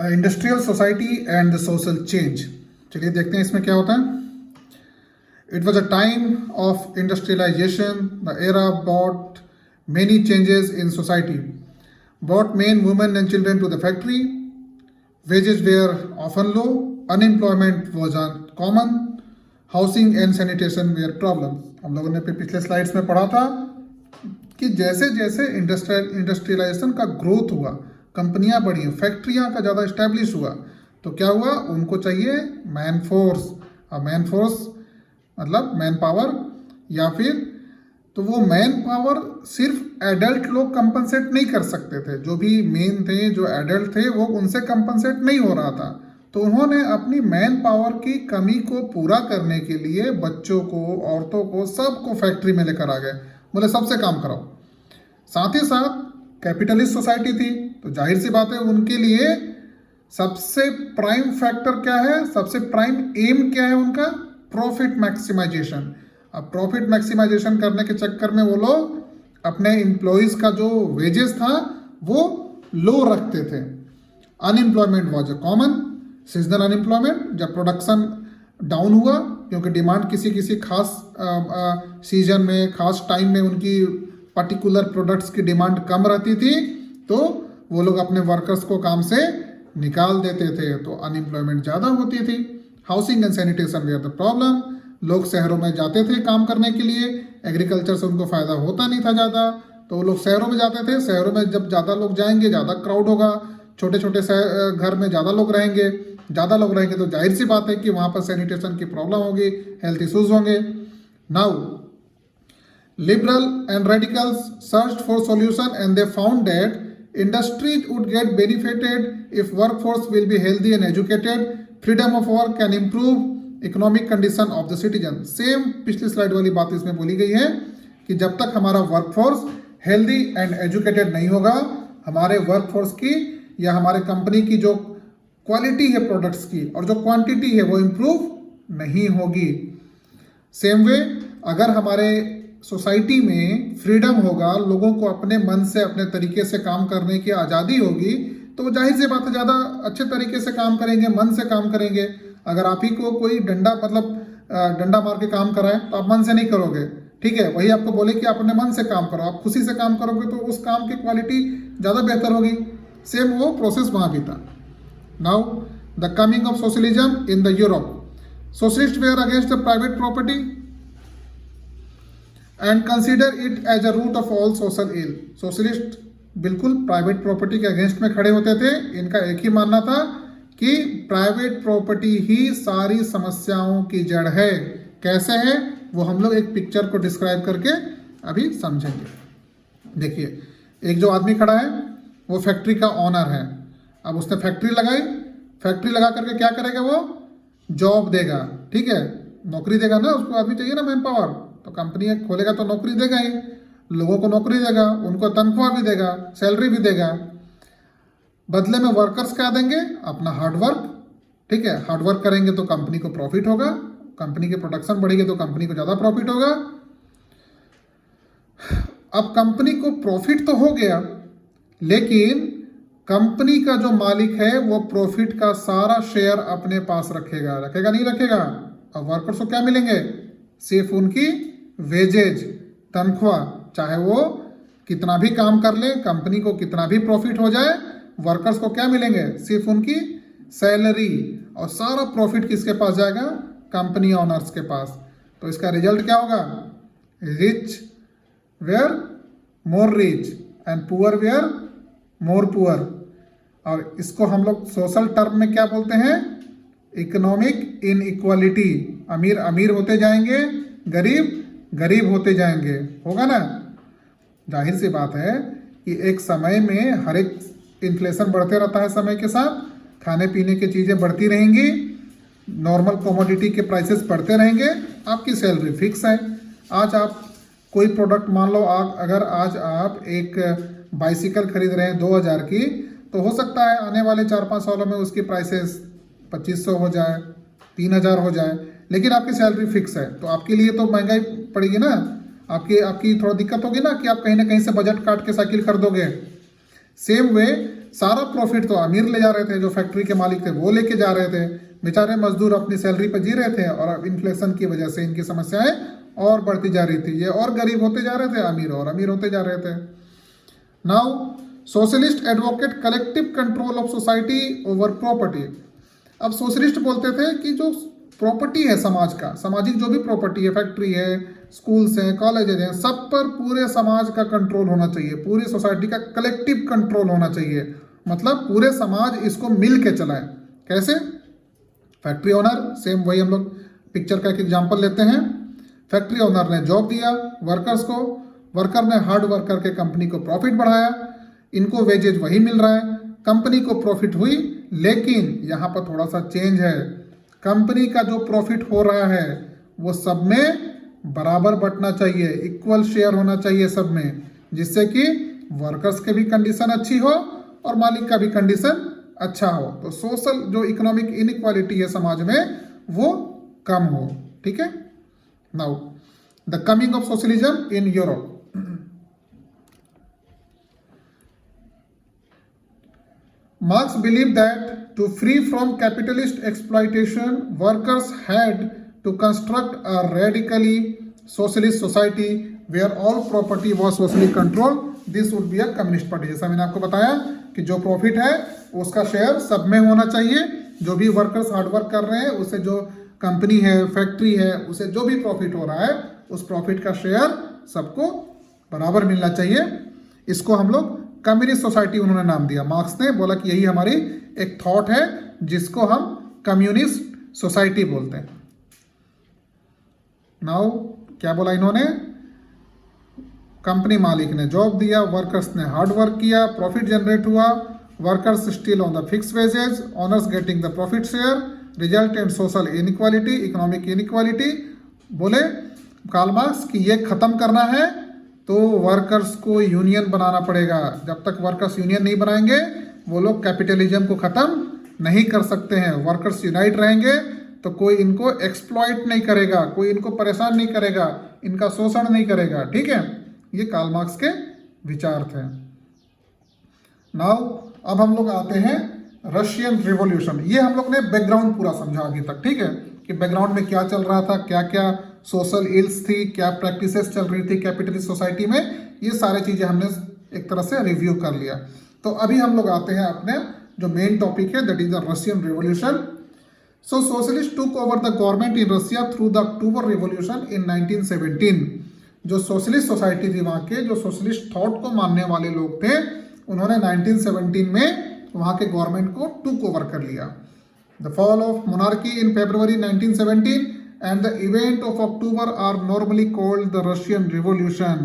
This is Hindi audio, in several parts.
Industrial society and the social change. चलिए देखते हैं इसमें क्या होता है। It was a time of industrialisation. The era brought many changes in society, brought men, women and children to the factory. Wages were often low, unemployment was common, housing and sanitation were problem. हम लोगों ने पिछले स्लाइड्स में पढ़ा था कि जैसे जैसे इंडस्ट्रियलाइजेशन का ग्रोथ हुआ, कंपनियां बढ़ी, फैक्ट्रियां का ज़्यादा इस्टेब्लिश हुआ, तो क्या हुआ, उनको चाहिए मैन फोर्स। अब मैन फोर्स मतलब मैन पावर, या फिर तो वो मैन पावर सिर्फ एडल्ट लोग कंपनसेट नहीं कर सकते थे। जो भी मेन थे, जो एडल्ट थे, वो उनसे कंपनसेट नहीं हो रहा था। तो उन्होंने अपनी मैन पावर की कमी को पूरा करने के लिए बच्चों को, औरतों को, सबको फैक्ट्री में लेकर आ गए। बोले सबसे काम कराओ। साथ ही साथ कैपिटलिस्ट सोसाइटी थी, तो जाहिर सी बात है उनके लिए सबसे प्राइम फैक्टर क्या है, सबसे प्राइम एम क्या है उनका, प्रॉफिट मैक्सिमाइजेशन। अब प्रॉफिट मैक्सिमाइजेशन करने के चक्कर में वो लोग अपने एम्प्लॉयज़ का जो वेजेस था वो लो रखते थे। Unemployment was a common, seasonal unemployment, जब प्रोडक्शन डाउन हुआ क्योंकि डिमांड किसी किसी खास सीजन में, खास टाइम में उनकी पर्टिकुलर प्रोडक्ट्स की डिमांड कम रहती थी, तो वो लोग अपने वर्कर्स को काम से निकाल देते थे, तो अनएम्प्लॉयमेंट ज़्यादा होती थी। Housing and sanitation were the problem. लोग शहरों में जाते थे काम करने के लिए, एग्रीकल्चर से उनको फ़ायदा होता नहीं था ज़्यादा, तो वो लोग शहरों में जाते थे। शहरों में जब ज़्यादा लोग जाएंगे, ज़्यादा क्राउड होगा, छोटे छोटे घर में ज़्यादा लोग रहेंगे, तो जाहिर सी बात है कि वहाँ पर सैनिटेशन की प्रॉब्लम होगी, हेल्थ इश्यूज होंगे। Now liberal and radicals searched for solution and they found that industries would get benefited if workforce will be healthy and educated. Freedom of work can improve economic condition of the citizen. Same पिछली स्लाइड वाली बात इसमें बोली गई है कि जब तक हमारा वर्कफोर्स हेल्दी एंड एजुकेटेड नहीं होगा, हमारे वर्कफोर्स की या हमारे कंपनी की जो क्वालिटी है प्रोडक्ट्स की और जो क्वांटिटी है वो इम्प्रूव नहीं होगी। सेम वे अगर हमारे सोसाइटी में फ्रीडम होगा, लोगों को अपने मन से, अपने तरीके से काम करने की आज़ादी होगी, तो जाहिर सी बात है ज़्यादा अच्छे तरीके से काम करेंगे, मन से काम करेंगे। अगर आप ही को कोई डंडा मार के काम कराए तो आप मन से नहीं करोगे, ठीक है। वही आपको बोले कि आप अपने मन से काम करो, आप खुशी से काम करोगे तो उस काम की क्वालिटी ज़्यादा बेहतर होगी। सेम वो प्रोसेस वहाँ भी था। Now the coming of socialism in the Europe. Socialist were against the private property and consider it as a root of all social ill. Socialist बिल्कुल प्राइवेट प्रॉपर्टी के अगेंस्ट में खड़े होते थे। इनका एक ही मानना था कि प्राइवेट प्रॉपर्टी ही सारी समस्याओं की जड़ है। कैसे है वो हम लोग एक पिक्चर को डिस्क्राइब करके अभी समझेंगे। देखिए, एक जो आदमी खड़ा है वो फैक्ट्री का ऑनर है। अब उसने फैक्ट्री लगाई, फैक्ट्री लगा करके क्या करेगा, वो जॉब देगा, ठीक है, नौकरी देगा ना, उसको आदमी चाहिए ना मैन पावर, तो कंपनी खोलेगा तो नौकरी देगा ही, लोगों को नौकरी देगा, उनको तनख्वाह भी देगा, सैलरी भी देगा। बदले में वर्कर्स क्या देंगे, अपना हार्डवर्क, ठीक है, हार्डवर्क करेंगे तो कंपनी को प्रॉफिट होगा, कंपनी की प्रोडक्शन बढ़ेगी तो कंपनी को ज़्यादा प्रॉफिट होगा। अब कंपनी को प्रॉफिट तो हो गया, लेकिन कंपनी का जो मालिक है वो प्रॉफिट का सारा शेयर अपने पास रखेगा नहीं रखेगा। अब वर्कर्स को क्या मिलेंगे, सिर्फ उनकी वेजेज, तनख्वाह, चाहे वो कितना भी काम कर ले, कंपनी को कितना भी प्रॉफिट हो जाए, वर्कर्स को क्या मिलेंगे, सिर्फ उनकी सैलरी, और सारा प्रॉफिट किसके पास जाएगा, कंपनी ओनर्स के पास। तो इसका रिजल्ट क्या होगा, rich were more rich and poor were more poor. और इसको हम लोग सोशल टर्म में क्या बोलते हैं, इकोनॉमिक इनइक्वालिटी। अमीर अमीर होते जाएंगे, गरीब गरीब होते जाएंगे, होगा ना। जाहिर सी बात है कि एक समय में हर एक इन्फ्लेशन बढ़ते रहता है, समय के साथ खाने पीने की चीज़ें बढ़ती रहेंगी, नॉर्मल कमोडिटी के प्राइसेस बढ़ते रहेंगे, आपकी सैलरी फिक्स है। आज आप कोई प्रोडक्ट, मान लो अगर आज आप एक बाइसिकल खरीद रहे हैं 2000 की, तो हो सकता है आने वाले 4-5 सालों में उसकी प्राइसेस 2500 हो जाए, 3000 हो जाए, लेकिन आपकी सैलरी फिक्स है, तो आपके लिए तो महंगाई पड़ेगी ना, आपकी थोड़ा दिक्कत होगी ना कि आप कहीं ना कहीं से बजट काट के साइकिल खरीदोगे। सेम वे सारा प्रॉफिट तो अमीर ले जा रहे थे, जो फैक्ट्री के मालिक थे वो लेके जा रहे थे, बेचारे मजदूर अपनी सैलरी पर जी रहे थे, और इन्फ्लेशन की वजह से इनकी समस्याएं और बढ़ती जा रही थी, ये और गरीब होते जा रहे थे, अमीर और अमीर होते जा रहे थे। Now socialist advocate collective control of society over property. अब सोशलिस्ट बोलते थे कि जो प्रॉपर्टी है समाज का, सामाजिक जो भी प्रॉपर्टी है, फैक्ट्री है, स्कूल्स हैं, कॉलेजेज हैं, सब पर पूरे समाज का कंट्रोल होना चाहिए, पूरी सोसाइटी का कलेक्टिव कंट्रोल होना चाहिए, मतलब पूरे समाज इसको मिल के चलाए। कैसे? फैक्ट्री ओनर, सेम वही हम लोग पिक्चर का एक एग्जांपल लेते हैं। फैक्ट्री ओनर ने जॉब दिया वर्कर्स को, वर्कर ने हार्ड वर्क करके कंपनी को प्रॉफिट बढ़ाया, इनको वेजेज वही मिल रहा है, कंपनी को प्रॉफिट हुई, लेकिन यहाँ पर थोड़ा सा चेंज है, कंपनी का जो प्रॉफिट हो रहा है वो सब में बराबर बंटना चाहिए, इक्वल शेयर होना चाहिए सब में, जिससे कि वर्कर्स के भी कंडीशन अच्छी हो और मालिक का भी कंडीशन अच्छा हो, तो सोशल जो इकोनॉमिक इनइक्वालिटी है समाज में वो कम हो। ठीक है। Now the coming of socialism in Europe. Marx believed that to free from capitalist exploitation, workers had to construct a radically socialist society where all property was socially controlled. This would be a communist party. जैसा मैंने आपको बताया कि जो प्रॉफिट है उसका शेयर सब में होना चाहिए, जो भी वर्कर्स हार्डवर्क कर रहे हैं उसे, जो कंपनी है, फैक्ट्री है, उसे जो भी प्रॉफिट हो रहा है उस प्रॉफिट का शेयर सबको बराबर मिलना चाहिए। इसको हम लोग कम्युनिस्ट सोसाइटी उन्होंने नाम दिया, मार्क्स ने बोला कि यही हमारी एक थॉट है जिसको हम कम्युनिस्ट सोसाइटी बोलते हैं। नाउ क्या बोला इन्होंने? कंपनी मालिक ने जॉब दिया, वर्कर्स ने हार्ड वर्क किया, प्रॉफिट जनरेट हुआ, workers still on the fix wages, owners getting the profit share, result and social inequality, economic inequality. बोले कार्ल मार्क्स कि ये खत्म करना है तो वर्कर्स को यूनियन बनाना पड़ेगा, जब तक वर्कर्स यूनियन नहीं बनाएंगे वो लोग कैपिटलिज्म को ख़त्म नहीं कर सकते हैं। वर्कर्स यूनाइट रहेंगे तो कोई इनको एक्सप्लॉइट नहीं करेगा, कोई इनको परेशान नहीं करेगा, इनका शोषण नहीं करेगा। ठीक है, ये कार्ल मार्क्स के विचार थे। नाउ अब हम लोग आते हैं रशियन रिवॉल्यूशन। ये हम लोग ने बैकग्राउंड पूरा समझा अभी तक, ठीक है, कि बैकग्राउंड में क्या चल रहा था, क्या क्या सोशल इल्स थी, क्या प्रैक्टिसेस चल रही थी कैपिटलिस्ट सोसाइटी में, ये सारी चीज़ें हमने एक तरह से रिव्यू कर लिया। तो अभी हम लोग आते हैं अपने जो मेन टॉपिक है, that is the Russian revolution. So socialist took over the government in Russia through the October revolution in 1917। जो सोशलिस्ट सोसाइटी थी वहाँ के, जो सोशलिस्ट थॉट को मानने वाले लोग थे, उन्होंने 1917 में वहाँ के गवर्नमेंट को टुक ओवर कर लिया। The fall of monarchy in February 1917 and the event of October are normally called the Russian Revolution।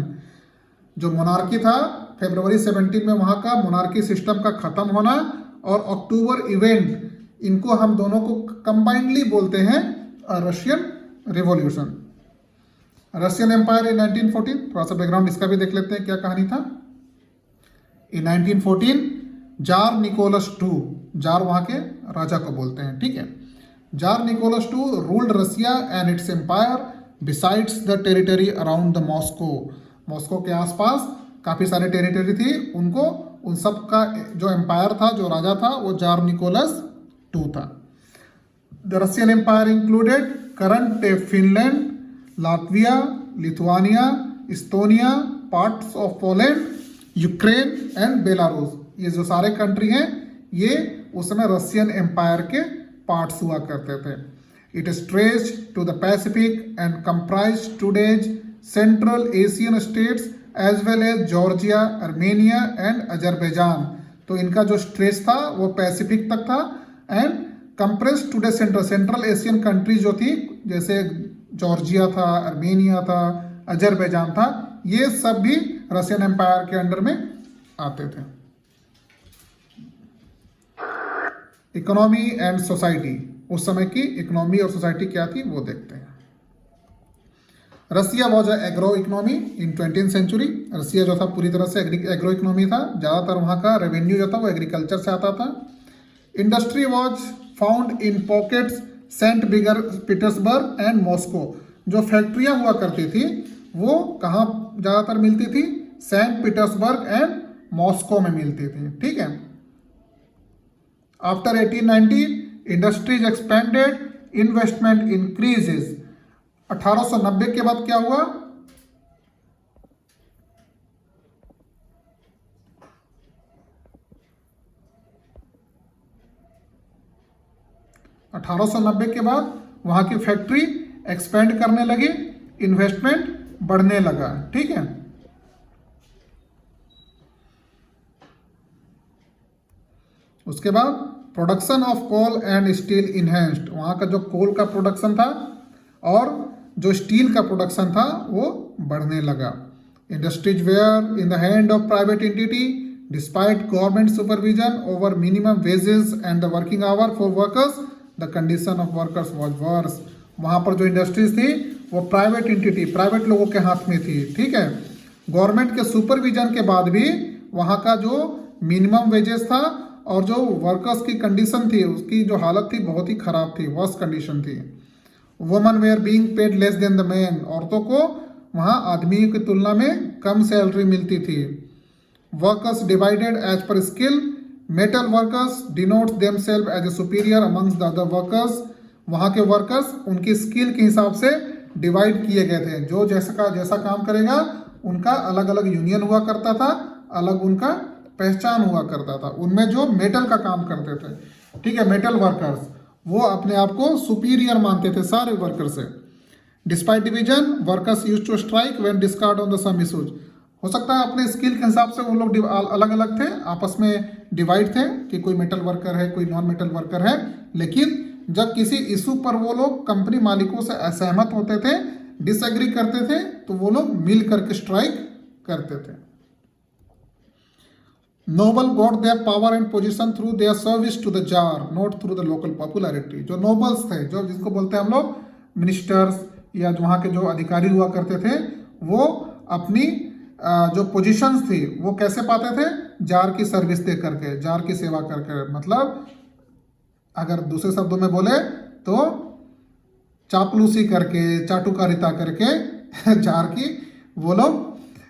जो मोनार्की था फरवरी 17 में वहाँ का मोनार्की सिस्टम का ख़त्म होना और अक्टूबर इवेंट, इनको हम दोनों को कंबाइंडली बोलते हैं Russian revolution. Russian empire in 1914, थोड़ा सा बैकग्राउंड इसका भी देख लेते हैं क्या कहानी था। In 1914 tsar Nicholas II, tsar वहाँ के राजा को बोलते हैं, ठीक है। Tsar Nicholas II ruled Russia and its empire besides the territory around the Moscow। Moscow के आसपास काफ़ी सारे टेरिटरी थी, उनको उन सब का जो एम्पायर था, जो राजा था, वो जार निकोलस II था। The Russian empire included current Finland, Latvia, Lithuania, Estonia, parts of Poland, Ukraine and Belarus. ये जो सारे कंट्री हैं ये उस समय रशियन एम्पायर के पार्ट्स हुआ करते थे। It stretch to the Pacific and comprise today's central Asian states as well as Georgia, Armenia and Azerbaijan. तो इनका जो स्ट्रेच था वो पैसिफिक तक था and compress today central Asian countries जो थी, जैसे जॉर्जिया था, आर्मेनिया था, अजरबैजान था, ये सब भी रशियन एम्पायर के अंडर में आते थे। इकोनॉमी एंड सोसाइटी, उस समय की इकोनॉमी और सोसाइटी क्या थी वो देखते हैं। Russia was agro economy in 20th century. Russia जो था पूरी तरह से एग्रो इकोनॉमी था, ज़्यादातर वहाँ का रेवेन्यू जो था वो एग्रीकल्चर से आता था। Industry was found in pockets Saint Petersburg and Moscow. जो फैक्ट्रियाँ हुआ करती थी वो कहाँ ज़्यादातर मिलती थी? सेंट पीटर्सबर्ग एंड मॉस्को में मिलती थी, ठीक है। After 1890 industries expanded, investment increases. 1890 के बाद क्या हुआ? 1890 के बाद वहां की फैक्ट्री एक्सपेंड करने लगी, इन्वेस्टमेंट बढ़ने लगा। ठीक है, उसके बाद production of coal and steel enhanced. वहां का जो कोल का प्रोडक्शन था और जो स्टील का प्रोडक्शन था वो बढ़ने लगा। Industries were in the hand of private entity despite government supervision over minimum wages and the working hour for workers, the condition of workers was worse. वहां पर जो इंडस्ट्रीज थी वो प्राइवेट एंटिटी, प्राइवेट लोगों के हाथ में थी। ठीक है, गवर्नमेंट के सुपरविजन के बाद भी वहां का जो मिनिमम वेजेस था और जो वर्कर्स की कंडीशन थी, उसकी जो हालत थी बहुत ही खराब थी, वर्स कंडीशन थी। Woman were being paid less than the man. औरतों को वहां आदमियों की तुलना में कम सैलरी मिलती थी। Workers divided as per skill. Metal workers denotes themselves as a superior amongst the other workers. वहां के वर्कर्स उनकी स्किल के हिसाब से डिवाइड किए गए थे। जो जैसा काम करेगा उनका अलग अलग यूनियन हुआ करता था, अलग उनका पहचान हुआ करता था। उनमें जो मेटल का काम करते थे, ठीक है, मेटल वर्कर्स, वो अपने आप को सुपीरियर मानते थे सारे वर्कर से। Despite division workers used to strike when discord on the some issues. हो सकता है अपने स्किल के हिसाब से वो लोग अलग अलग थे, आपस में डिवाइड थे कि कोई मेटल वर्कर है, कोई नॉन मेटल वर्कर है, लेकिन जब किसी इशू पर वो लोग कंपनी मालिकों से असहमत होते थे, डिसएग्री करते थे, तो वो लोग मिल करके स्ट्राइक करते थे। Noble got their power and position through their service to the tsar, not through the local popularity. जो नोबल्स थे, जो जिसको बोलते हैं हम लोग मिनिस्टर्स या वहाँ के जो अधिकारी हुआ करते थे, वो अपनी जो पोजीशंस थी वो कैसे पाते थे? जार की सर्विस दे करके, जार की सेवा करके। मतलब अगर दूसरे शब्दों में बोले तो चापलूसी करके, चाटुकारिता करके जार की वो लोग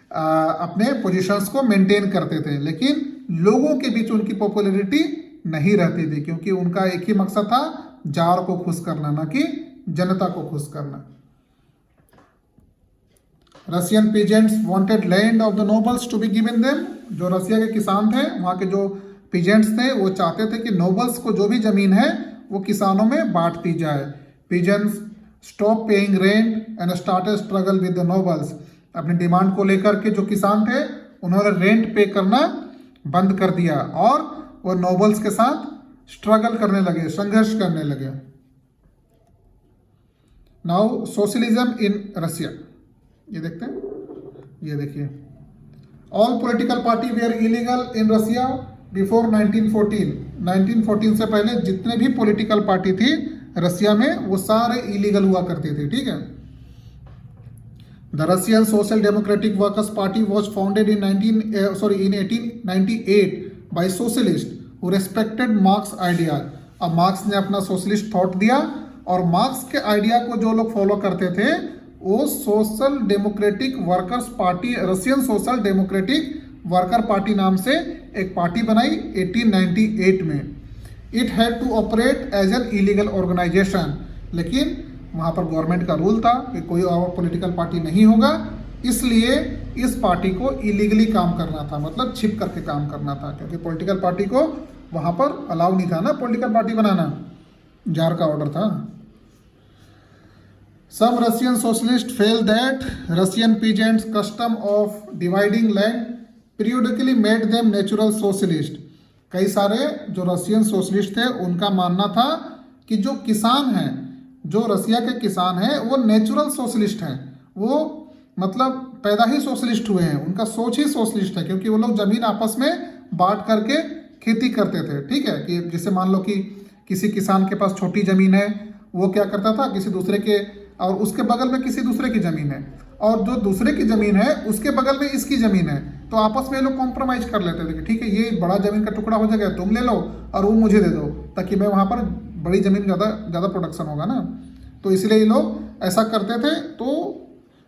अपने पोजीशंस को मेंटेन करते थे, लेकिन लोगों के बीच उनकी पॉपुलैरिटी नहीं रहती थी, क्योंकि उनका एक ही मकसद था, जार को खुश करना, ना कि जनता को खुश करना। Russian peasants wanted land of the nobles to be given them. जो रसिया के किसान थे, वहाँ के जो पीजेंट्स थे, वो चाहते थे कि नोबल्स को जो भी जमीन है वो किसानों में बांट दी जाए। Peasants stop paying rent and started struggle with the nobles. अपनी डिमांड को लेकर के जो किसान थे उन्होंने रेंट पे करना बंद कर दिया और वो नोबल्स के साथ स्ट्रगल करने लगे, संघर्ष करने लगे। नाउ सोशलिज्म इन रसिया, ये देखते हैं, ये देखिए। All political party were illegal in Russia before 1914। 1914 से पहले जितने भी पॉलिटिकल पार्टी थी रसिया में वो सारे इलीगल हुआ करते थे। ठीक है, The Russian Social Democratic Workers Party was founded in 1898 by socialists who respected Marx ideas. अब मार्क्स ने अपना सोशलिस्ट थॉट दिया और मार्क्स के आइडिया को जो लोग फॉलो करते थे वो social democratic workers party, Russian social democratic worker party नाम से एक पार्टी बनाई 1898 में। It had to operate as an illegal organisation, लेकिन वहाँ पर गवर्नमेंट का रूल था कि कोई और पॉलिटिकल पार्टी नहीं होगा, इसलिए इस पार्टी को इलीगली काम करना था, मतलब छिप करके काम करना था, क्योंकि पॉलिटिकल पार्टी को वहाँ पर अलाउ नहीं था ना पॉलिटिकल पार्टी बनाना, जार का ऑर्डर था। Some Russian socialist felt that Russian peasants custom of dividing land periodically made them natural socialist. कई सारे जो रशियन सोशलिस्ट थे उनका मानना था कि जो किसान हैं, जो रसिया के किसान हैं वो नेचुरल सोशलिस्ट हैं, वो मतलब पैदा ही सोशलिस्ट हुए हैं, उनका सोच ही सोशलिस्ट है, क्योंकि वो लोग ज़मीन आपस में बांट करके खेती करते थे। ठीक है, कि जैसे मान लो कि किसी किसान के पास छोटी ज़मीन है, वो क्या करता था, किसी दूसरे के, और उसके बगल में किसी दूसरे की ज़मीन है, और जो दूसरे की ज़मीन है उसके बगल में इसकी ज़मीन है, तो आपस में लोग कॉम्प्रोमाइज कर लेते थे कि ठीक है ये बड़ा ज़मीन का टुकड़ा हो जाएगा, तुम ले लो और वो मुझे दे दो, ताकि मैं वहाँ पर बड़ी ज़मीन ज़्यादा प्रोडक्शन होगा ना। तो इसलिए ये लोग ऐसा करते थे। तो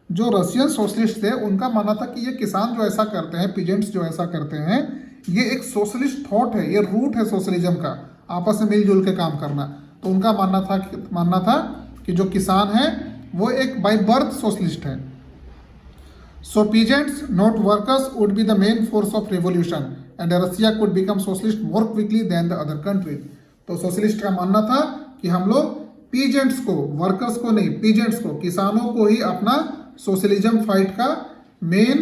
जो रशियन सोशलिस्ट थे उनका मानना था कि ये किसान जो ऐसा करते हैं, पीजेंट्स जो ऐसा करते हैं, ये एक सोशलिस्ट थॉट है, ये रूट है सोशलिज्म का, आपस में मिलजुल के काम करना। तो उनका मानना था कि जो किसान है वो एक बाय बर्थ सोशलिस्ट है। So peasants not workers would be the main force of revolution and Russia could become socialist more quickly than the other countries. तो सोशलिस्ट का मानना था कि हम लोग पीजेंट्स को, वर्कर्स को नहीं, पीजेंट्स को, किसानों को ही अपना सोशलिज्म फाइट का मेन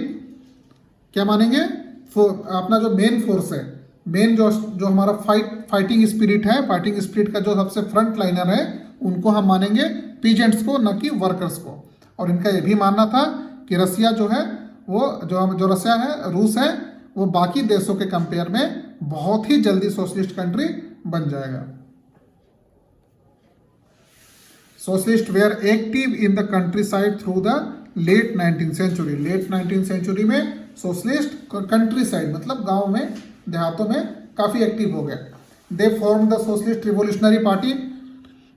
क्या मानेंगे, अपना जो मेन फोर्स है, मेन जो हमारा फाइटिंग स्पिरिट है, फाइटिंग स्पिरिट का जो सबसे फ्रंट लाइनर है, उनको हम मानेंगे पीजेंट्स को, न कि वर्कर्स को। और इनका ये भी मानना था कि रसिया जो है वो जो रसिया है, रूस है, वो बाकी देशों के कंपेयर में बहुत ही जल्दी सोशलिस्ट कंट्री बन जाएगा। Socialist were active in the countryside through the late 19th century. Late 19th century में सोशलिस्ट कंट्री साइड मतलब गांव में, देहातों में काफ़ी एक्टिव हो गए। They form the socialist revolutionary party.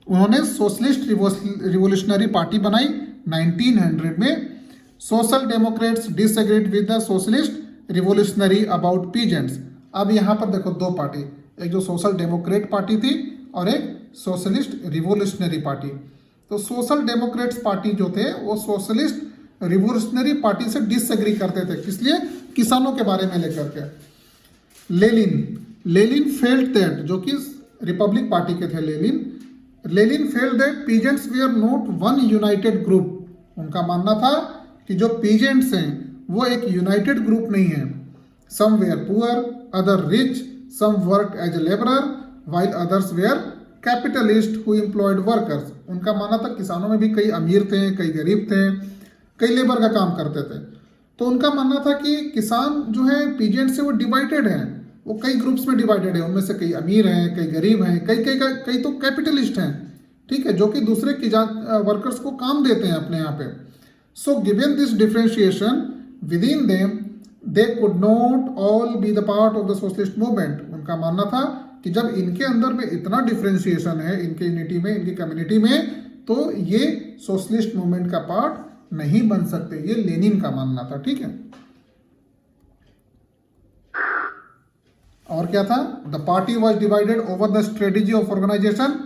उन्होंने सोशलिस्ट रिवोल्यूशनरी पार्टी बनाई 1900 में। Social democrats disagreed with the socialist revolutionary about peasants. अब यहाँ पर देखो दो पार्टी, एक जो सोशल डेमोक्रेट पार्टी थी और एक सोशलिस्ट रिवोल्यूशनरी पार्टी। तो सोशल डेमोक्रेट्स पार्टी जो थे वो सोशलिस्ट रिवोल्यूशनरी पार्टी से डिसएग्री करते थे। किस लिए? किसानों के बारे में लेकर के। लेनिन फेल्ट दैट, जो कि रिपब्लिक पार्टी के थे Lenin felt that peasants were not one united group. उनका मानना था कि जो पीजेंट्स हैं वो एक यूनाइटेड ग्रुप नहीं है। Some were poor, other rich, some work as a labourer while others were capitalist who employed workers. उनका मानना था किसानों में भी कई अमीर थे, कई गरीब थे, कई लेबर का काम करते थे। तो उनका मानना था कि किसान जो है पीजेंट से वो डिवाइडेड है, वो कई ग्रुप्स में डिवाइडेड है। उनमें से कई अमीर हैं, कई गरीब हैं, कई तो कैपिटलिस्ट हैं, ठीक है, जो कि दूसरे वर्कर्स को काम देते हैं अपने यहाँ पे। So given this differentiation with in them they could not all be the part of the socialist movement. उनका मानना था कि जब इनके अंदर में इतना डिफ्रेंशिएशन है, इनके यूनिटी में, इनकी कम्युनिटी में, तो ये सोशलिस्ट मूवमेंट का पार्ट नहीं बन सकते। ये लेनिन का मानना था, ठीक है। और क्या था? The party was divided over the strategy of organisation.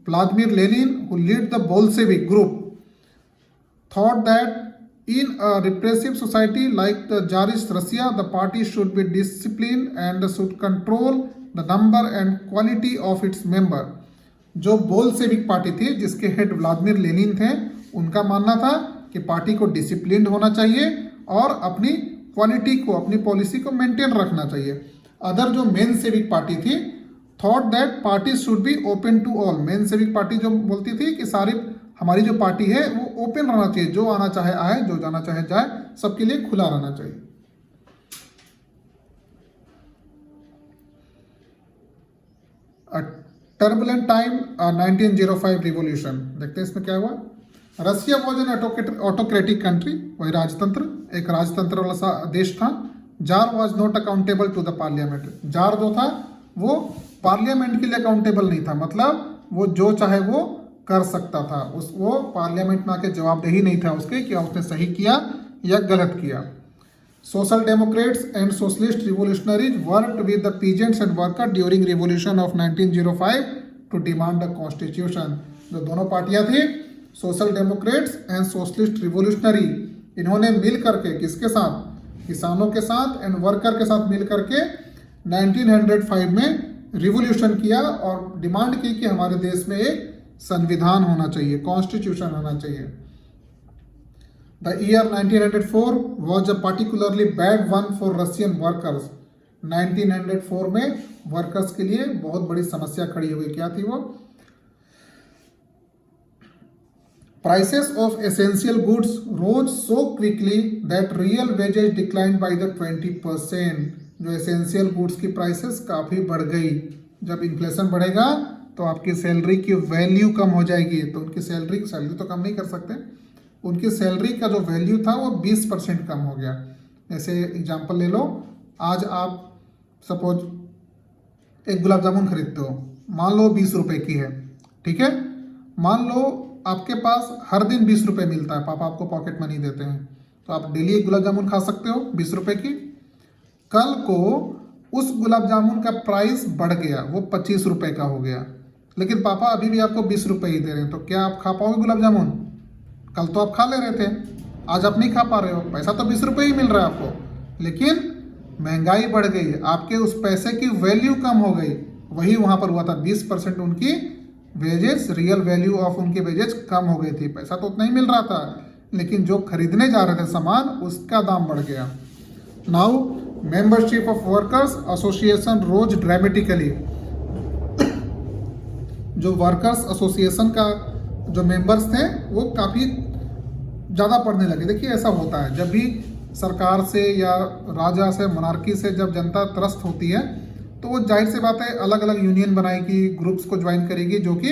Vladimir Lenin who lead the Bolshevik group thought that in a repressive society like the Tsarist Russia, the party should be disciplined and should control the number and quality of its member। जो बोल्शेविक पार्टी थी जिसके हेड व्लादिमीर लेनिन थे, उनका मानना था कि पार्टी को डिसिप्लिन्ड होना चाहिए और अपनी क्वालिटी को, अपनी पॉलिसी को मेंटेन रखना चाहिए। अदर जो मेन सेविक पार्टी थी thought that party should be open to all. Menshevik party जो बोलती थी कि सारी हमारी जो पार्टी है वो ओपन रहना चाहिए, जो आना चाहे आए, जो जाना चाहे जाए, सबके लिए खुला रहना चाहिए। Turbulent time 1905 revolution. देखते हैं इसमें क्या हुआ। Russia was an autocratic country, वही राजतंत्र, एक राजतंत्र वाला देश था। Tsar was not accountable to the parliament. Tsar जो था वो पार्लियामेंट के लिए अकाउंटेबल नहीं था, मतलब वो जो चाहे वो कर सकता था, वो पार्लियामेंट में आके जवाबदेही नहीं था उसके कि उसने सही किया या गलत किया। Social democrats and socialist revolutionaries worked with the peasants and worker during revolution of 1905 to demand the constitution. जो दोनों पार्टियां थी, social democrats and socialist revolutionary, इन्होंने मिल करके किसके साथ? किसानों के साथ एंड वर्कर के साथ मिल करके 1905 में रिवोल्यूशन किया और डिमांड की कि हमारे देश में एक संविधान होना चाहिए, कॉन्स्टिट्यूशन होना चाहिए। The year 1904 was a particularly bad one for Russian workers. 1904 में वर्कर्स के लिए बहुत बड़ी समस्या खड़ी हुई। क्या थी वो? Prices of essential goods rose so quickly that real wages decline by the 20%। जो एसेंशियल गुड्स की प्राइसेस काफ़ी बढ़ गई। जब इन्फ्लेशन बढ़ेगा तो आपकी सैलरी की वैल्यू कम हो जाएगी। तो उनकी सैलरी तो कम नहीं कर सकते, उनकी सैलरी का जो वैल्यू था वो 20% कम हो गया। जैसे एग्जांपल ले लो, आज आप सपोज एक गुलाब जामुन खरीदते हो, मान लो 20 रुपये की है, ठीक है। मान लो आपके पास हर दिन 20 रुपये मिलता है, पापा आपको पॉकेट मनी देते हैं, तो आप डेली एक गुलाब जामुन खा सकते हो 20 रुपये की। कल को उस गुलाब जामुन का प्राइस बढ़ गया, वो 25 रुपए का हो गया, लेकिन पापा अभी भी आपको 20 रुपए ही दे रहे हैं, तो क्या आप खा पाओगे गुलाब जामुन? कल तो आप खा ले रहे थे, आज आप नहीं खा पा रहे हो, पैसा तो 20 रुपए ही मिल रहा है आपको, लेकिन महंगाई बढ़ गई, आपके उस पैसे की वैल्यू कम हो गई। वही वहाँ पर हुआ था, 20% उनकी वेजेस, रियल वैल्यू ऑफ उनकी वेजेस कम हो गई थी। पैसा तो उतना ही मिल रहा था, लेकिन जो खरीदने जा रहे थे सामान उसका दाम बढ़ गया। Now membership of workers association rose dramatically. जो वर्कर्स एसोसिएशन का जो मेंबर्स थे वो काफ़ी ज़्यादा पढ़ने लगे। देखिए ऐसा होता है, जब भी सरकार से या राजा से, मोनार्की से जब जनता त्रस्त होती है तो वो जाहिर सी बात है अलग अलग यूनियन बनाएगी, ग्रुप्स को ज्वाइन करेगी जो कि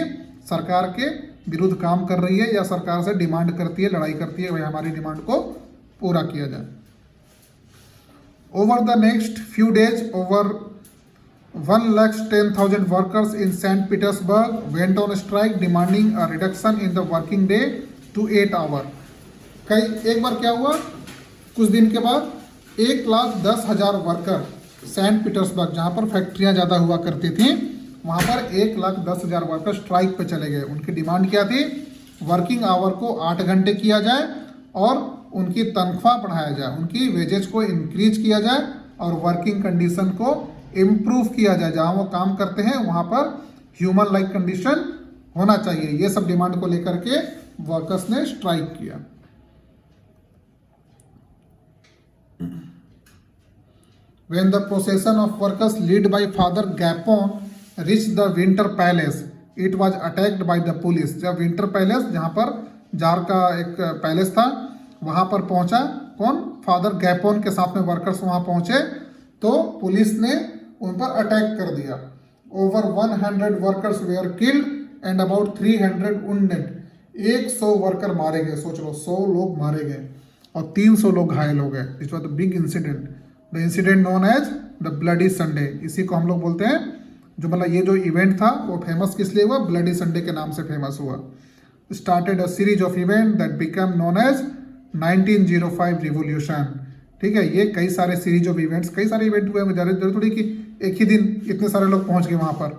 सरकार के विरुद्ध काम कर रही है या सरकार से डिमांड करती है, लड़ाई करती है, भाई हमारी डिमांड को पूरा किया जाए। Over the next few days over 1,10,000 workers in St. Petersburg went on strike demanding a reduction in the working day to 8 hours. एक बार क्या हुआ, कुछ दिन के बाद 1,10,000 वर्कर सेंट पीटर्सबर्ग, जहाँ पर फैक्ट्रियाँ ज़्यादा हुआ करती थी, वहाँ पर 1,10,000 वर्कर स्ट्राइक पे चले गए। उनकी डिमांड क्या थी? वर्किंग आवर को 8 घंटे किया जाए और उनकी तनख्वाह बढ़ाया जाए, उनकी वेजेज को इंक्रीज किया जाए और वर्किंग कंडीशन को इम्प्रूव किया जाए। जहाँ वो काम करते हैं वहाँ पर ह्यूमन लाइक कंडीशन होना चाहिए। ये सब डिमांड को लेकर के वर्कर्स ने स्ट्राइक किया। When the procession of workers led by Father Gapon reached the Winter Palace, it was attacked by the police. जब विंटर पैलेस, जहाँ पर जार का एक पैलेस था, वहाँ पर पहुँचा कौन? फादर गैपोन के साथ में वर्कर्स वहाँ पहुँचे तो पुलिस ने उन पर अटैक कर दिया। Over 100 workers where killed and about 300 wounded. 100 worker मारे गए, सोच लो 100 लोग मारे गए और 300 लोग घायल हो गए। It was the big incident, the incident known as the bloody Sunday. इसी को हम लोग बोलते हैं, जो मतलब ये जो इवेंट था वो फेमस किस लिए हुआ? ब्लडी संडे के नाम से फेमस हुआ। Started a series of event that become known as 1905 revolution. ठीक है, ये कई सारे सीरीज ऑफ इवेंट्स, कई सारे इवेंट हुए हैं, जरूरी थोड़ी कि एक ही दिन इतने सारे लोग पहुंच गए वहाँ पर,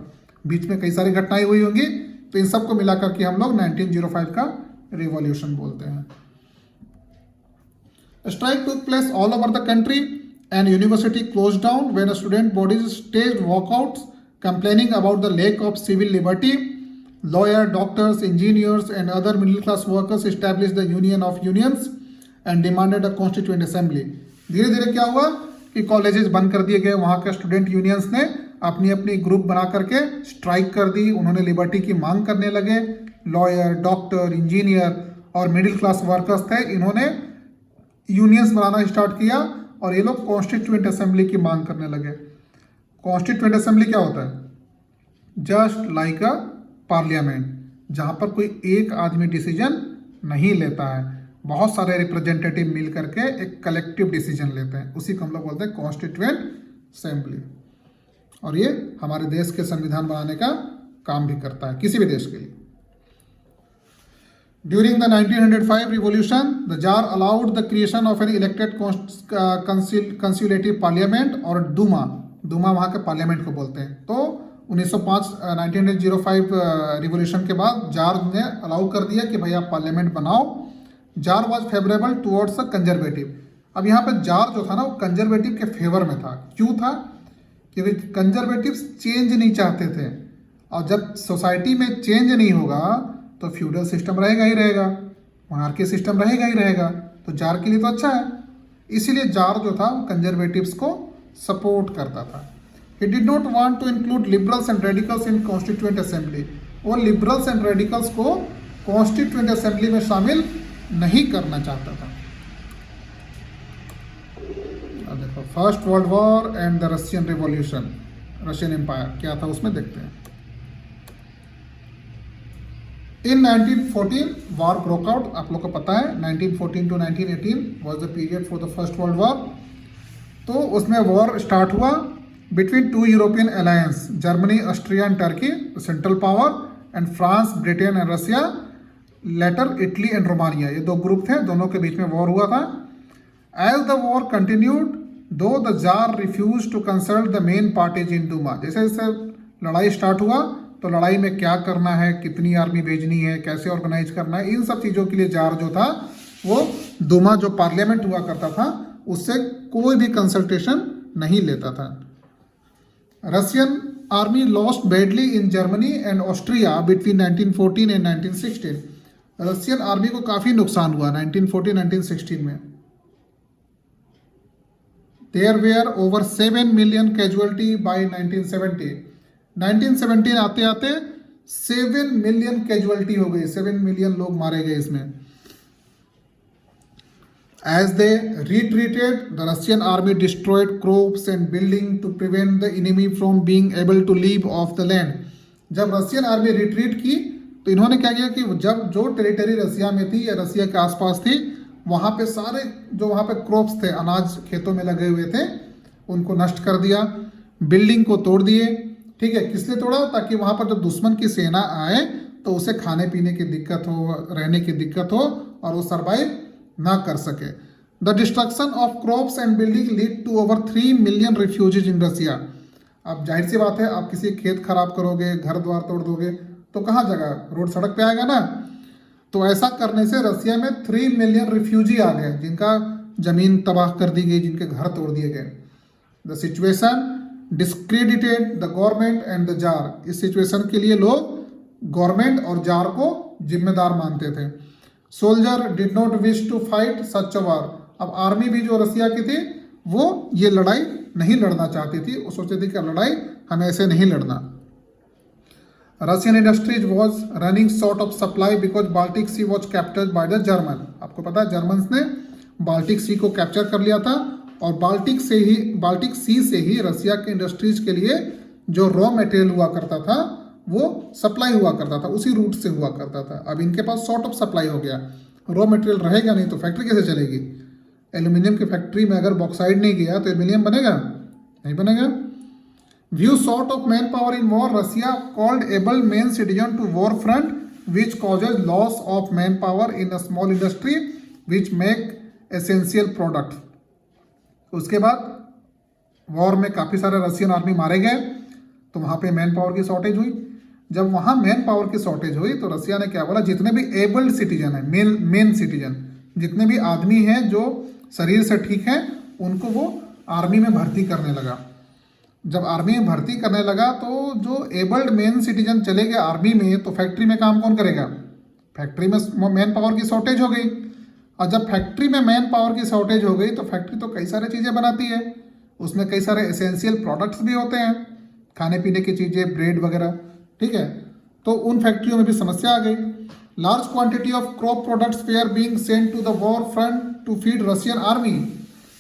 बीच में कई सारी घटनाएं हुई होंगी, तो इन सबको मिलाकर के हम लोग 1905 का रिवॉल्यूशन बोलते हैं। Strike took place all over the country and university close down when student bodies staged walkouts complaining about the lack of civil liberty. Lawyer, doctors, engineers and other middle class workers establish the union of unions and demanded a constituent assembly. धीरे धीरे क्या हुआ कि कॉलेजेस बंद कर दिए गए, वहाँ के स्टूडेंट यूनियंस ने अपनी अपनी ग्रुप बना करके स्ट्राइक कर दी, उन्होंने लिबर्टी की मांग करने लगे। लॉयर, डॉक्टर, इंजीनियर और मिडिल क्लास वर्कर्स थे, इन्होंने यूनियंस बनाना स्टार्ट किया और ये लोग कॉन्स्टिट्यूएंट असेंबली की मांग करने लगे। कॉन्स्टिट्यूएंट असेंबली क्या होता है? जस्ट लाइक अ पार्लियामेंट, जहाँ पर कोई एक आदमी डिसीजन नहीं लेता है, बहुत सारे रिप्रेजेंटेटिव मिल करके एक कलेक्टिव डिसीजन लेते हैं, उसी को हम लोग बोलते हैं कॉन्स्टिट्यूएंट असेंबली। और ये हमारे देश के संविधान बनाने का काम भी करता है, किसी भी देश के लिए। During the 1905 revolution the tsar allowed the creation of an elected consultative parliament or Duma. Duma वहाँ के पार्लियामेंट को बोलते हैं। तो 1905 रिवॉल्यूशन के बाद जार ने अलाउ कर दिया कि भाई आप पार्लियामेंट बनाओ। Jar was favourable towards a conservative. अब यहाँ पर जार जो था ना, वो कंजर्वेटिव के फेवर में था। क्यों था? क्योंकि कंजर्वेटिव्स चेंज नहीं चाहते थे, और जब सोसाइटी में चेंज नहीं होगा तो फ्यूडल सिस्टम रहेगा ही रहेगा, मोनार्की सिस्टम रहेगा ही रहेगा, तो जार के लिए तो अच्छा है। इसीलिए जार जो था कंजर्वेटिव्स को सपोर्ट करता था। He did not want to include liberals and radicals in constituent assembly. वो लिबरल्स एंड रेडिकल्स को कॉन्स्टिट्यूएंट असेंबली में शामिल नहीं करना चाहता था। अब देखो, first world war and the Russian revolution, Russian empire क्या था उसमें देखते हैं। In 1914 war broke out. आप लोग को पता है 1914 to 1918 was the period for the first world war. तो उसमें वॉर स्टार्ट हुआ between two European alliance, Germany, Austria and Turkey, central power, and France, Britain and Russia, later Italy and Romania. ये दो ग्रुप थे, दोनों के बीच में वॉर हुआ था। As the war continued though the tsar refuse to consult the main parties in Duma. जैसे जैसे लड़ाई स्टार्ट हुआ तो लड़ाई में क्या करना है, कितनी आर्मी भेजनी है, कैसे ऑर्गेनाइज करना है, इन सब चीज़ों के लिए जार जो था वो डूमा जो पार्लियामेंट हुआ करता था उससे कोई भी कंसल्टेशन नहीं लेता था। Russian army lost badly in Germany and Austria between 1914 and 1916। Russian army को काफ़ी नुकसान हुआ 1914-1916 में। There were over 7 million casualty by 1970। 1917 आते आते 7 मिलियन कैजुअलिटी हो गई, 7 मिलियन लोग मारे गए इसमें। As they retreated, the Russian army destroyed crops and buildings to prevent the enemy from being able to leave off the land. जब रशियन आर्मी रिट्रीट की तो इन्होंने क्या किया कि जब जो टेरिटरी रसिया में थी या रसिया के आसपास थी वहाँ पे सारे जो वहाँ पे क्रॉप्स थे, अनाज खेतों में लगे हुए थे, उनको नष्ट कर दिया, बिल्डिंग को तोड़ दिए। ठीक है, किस लिए तोड़ा? ताकि वहाँ पर जब दुश्मन की सेना आए तो उसे खाने पीने की दिक्कत हो, रहने की दिक्कत हो और वो सर्वाइव ना कर सके। The destruction of crops and building lead to over 3 million refugees in Russia. अब जाहिर सी बात है, आप किसी खेत खराब करोगे, घर द्वार तोड़ दोगे तो कहाँ जगह, रोड सड़क पे आएगा ना। तो ऐसा करने से रसिया में 3 मिलियन रिफ्यूजी आ गए जिनका जमीन तबाह कर दी गई, जिनके घर तोड़ दिए गए। The situation discredited the government and the jar. इस सिचुएशन के लिए लोग गवर्नमेंट और जार को जिम्मेदार मानते थे। Soldier did not wish to fight such a war. अब आर्मी भी जो रसिया की थी वो ये लड़ाई नहीं लड़ना चाहती थी, वो सोचते थे कि अब लड़ाई हमें ऐसे नहीं लड़ना। Russian industries was running short of supply because Baltic sea was captured by the German. आपको पता है जर्मन्स ने बाल्टिक सी को कैप्चर कर लिया था और बाल्टिक सी से ही रसिया के इंडस्ट्रीज के लिए जो रॉ मटेरियल हुआ करता था वो सप्लाई हुआ करता था, उसी रूट से हुआ करता था। अब इनके पास शॉर्ट ऑफ सप्लाई हो गया, रॉ मटेरियल रहेगा नहीं तो फैक्ट्री कैसे चलेगी? एल्यूमिनियम की फैक्ट्री में अगर बॉक्साइड नहीं गया तो एल्यूमिनियम बनेगा? नहीं बनेगा। View short of man power in war, Russia called able men citizen to war front which causes loss of man power in a small industry which make essential product. उसके बाद वॉर में काफ़ी सारे रशियन आर्मी मारे गए तो वहाँ पे मैन पावर की शॉर्टेज हुई। जब वहाँ मैन पावर की शॉर्टेज हुई तो रसिया ने क्या बोला, जितने भी एबल्ड सिटीजन हैं, मेन सिटीजन, जितने भी आदमी हैं जो शरीर से ठीक हैं, उनको वो आर्मी में भर्ती करने लगा। जब आर्मी में भर्ती करने लगा तो जो एबल्ड मेन सिटीजन चले गए आर्मी में तो फैक्ट्री में काम कौन करेगा? फैक्ट्री में मैन पावर की शॉर्टेज हो गई। और जब फैक्ट्री में मैन पावर की शॉर्टेज हो गई तो फैक्ट्री तो कई सारी चीज़ें बनाती है, उसमें कई सारे एसेंशियल प्रोडक्ट्स भी होते हैं, खाने पीने की चीज़ें, ब्रेड वगैरह। ठीक है, तो उन फैक्ट्रियों में भी समस्या आ गई। Large quantity of crop products were being sent to the war front to feed Russian army.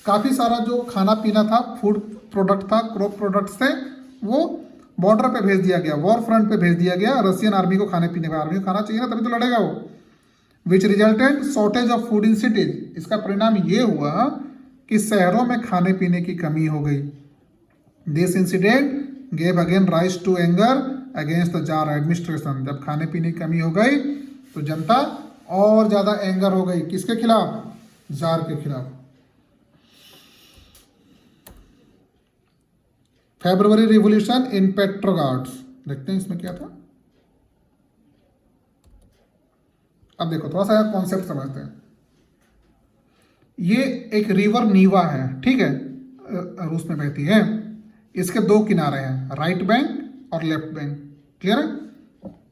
काफ़ी सारा जो खाना पीना था, फूड प्रोडक्ट था, क्रॉप प्रोडक्ट्स थे, वो बॉर्डर पे भेज दिया गया, वॉर फ्रंट पे भेज दिया गया रशियन आर्मी को खाने पीने का। आर्मी को खाना चाहिए ना, तभी तो लड़ेगा वो। विच resulted shortage of food in cities. इसका परिणाम ये हुआ कि शहरों में खाने पीने की कमी हो गई। This incident gave again rise to anger against the tsar administration. जब खाने पीने की कमी हो गई तो जनता और ज़्यादा एंगर हो गई, किसके खिलाफ? जार के खिलाफ। February revolution in Petrograd. देखते हैं इसमें क्या था। अब देखो थोड़ा सा कॉन्सेप्ट समझते हैं। ये एक रिवर नीवा है, ठीक है, रूस में बहती है। इसके दो किनारे हैं, राइट बैंक और लेफ्ट बैंक। क्लियर है?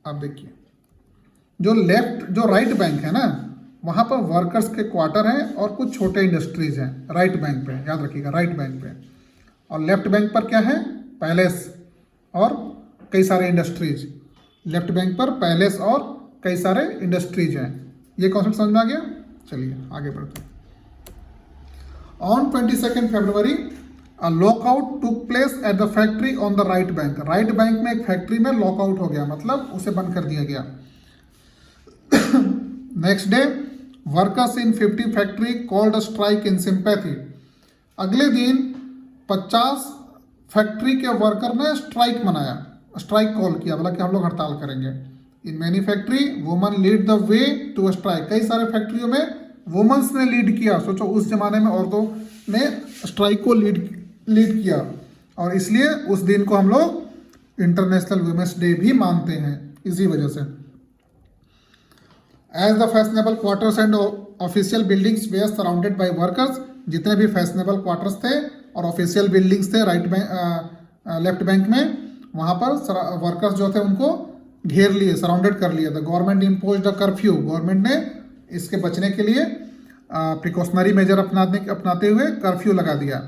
अब देखिए, जो राइट बैंक है ना, वहाँ पर वर्कर्स के क्वार्टर हैं और कुछ छोटे इंडस्ट्रीज हैं राइट बैंक पे, याद रखिएगा, राइट बैंक पे। और लेफ्ट बैंक पर क्या है? पैलेस और कई सारे इंडस्ट्रीज। लेफ्ट बैंक पर पैलेस और कई सारे इंडस्ट्रीज हैं। ये कॉन्सेप्ट समझ में आ गया? चलिए आगे बढ़ते हैं। On 22 February a lockout took place at the factory on the right bank. Right bank में एक फैक्ट्री में लॉकआउट हो गया, मतलब उसे बंद कर दिया गया। Next day workers in 50 factory called a strike in sympathy. अगले दिन 50 फैक्ट्री के वर्कर ने स्ट्राइक मनाया, स्ट्राइक कॉल किया, बोला कि हम लोग हड़ताल करेंगे। In many factory woman lead the way to strike. कई सारे फैक्ट्रियों में वुमेन्स ने लीड किया। सोचो उस जमाने में औरतों ने स्ट्राइक को लीड किया, और इसलिए उस दिन को हम लोग इंटरनेशनल वुमेन्स डे भी मानते हैं इसी वजह से। As the fashionable quarters and official buildings were surrounded by workers, जितने भी फैशनेबल क्वार्टर्स थे और ऑफिशियल बिल्डिंग्स थे राइट बैंक लेफ्ट बैंक में, वहाँ पर वर्कर्स जो थे उनको घेर लिए, सराउंडेड कर लिया। The government imposed a curfew, government ने इसके बचने के लिए प्रिकॉशनरी मेजर अपनाते हुए कर्फ्यू लगा दिया।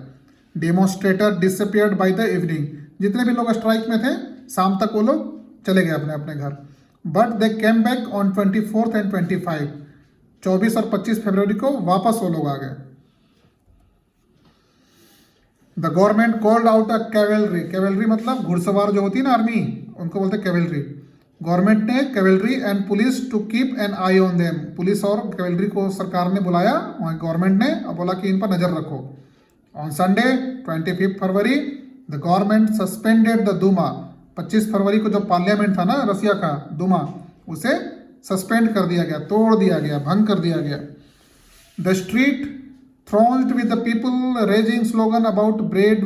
Demonstrator disappeared by the evening, जितने भी लोग स्ट्राइक में थे शाम तक वो लोग चले गए अपने अपने घर। But they came back on 24 and 25, 24 और 25 फरवरी को वापस वो लोग आ गए। The government called out a cavalry, cavalry मतलब घुड़सवार जो होती है ना आर्मी, उनको बोलते हैं कैवेलरी। गवर्नमेंट ने cavalry and police to keep an eye on them, police और कैवेलरी को सरकार ने बुलाया वहाँ गवर्नमेंट ने, और बोला कि इन पर नज़र रखो। On Sunday 25 February the government suspended the Duma, 25 फरवरी को जो पार्लियामेंट था ना रसिया का दूमा, उसे सस्पेंड कर दिया गया, तोड़ दिया गया, भंग कर दिया गया। The street thronged with the people raising slogan about bread,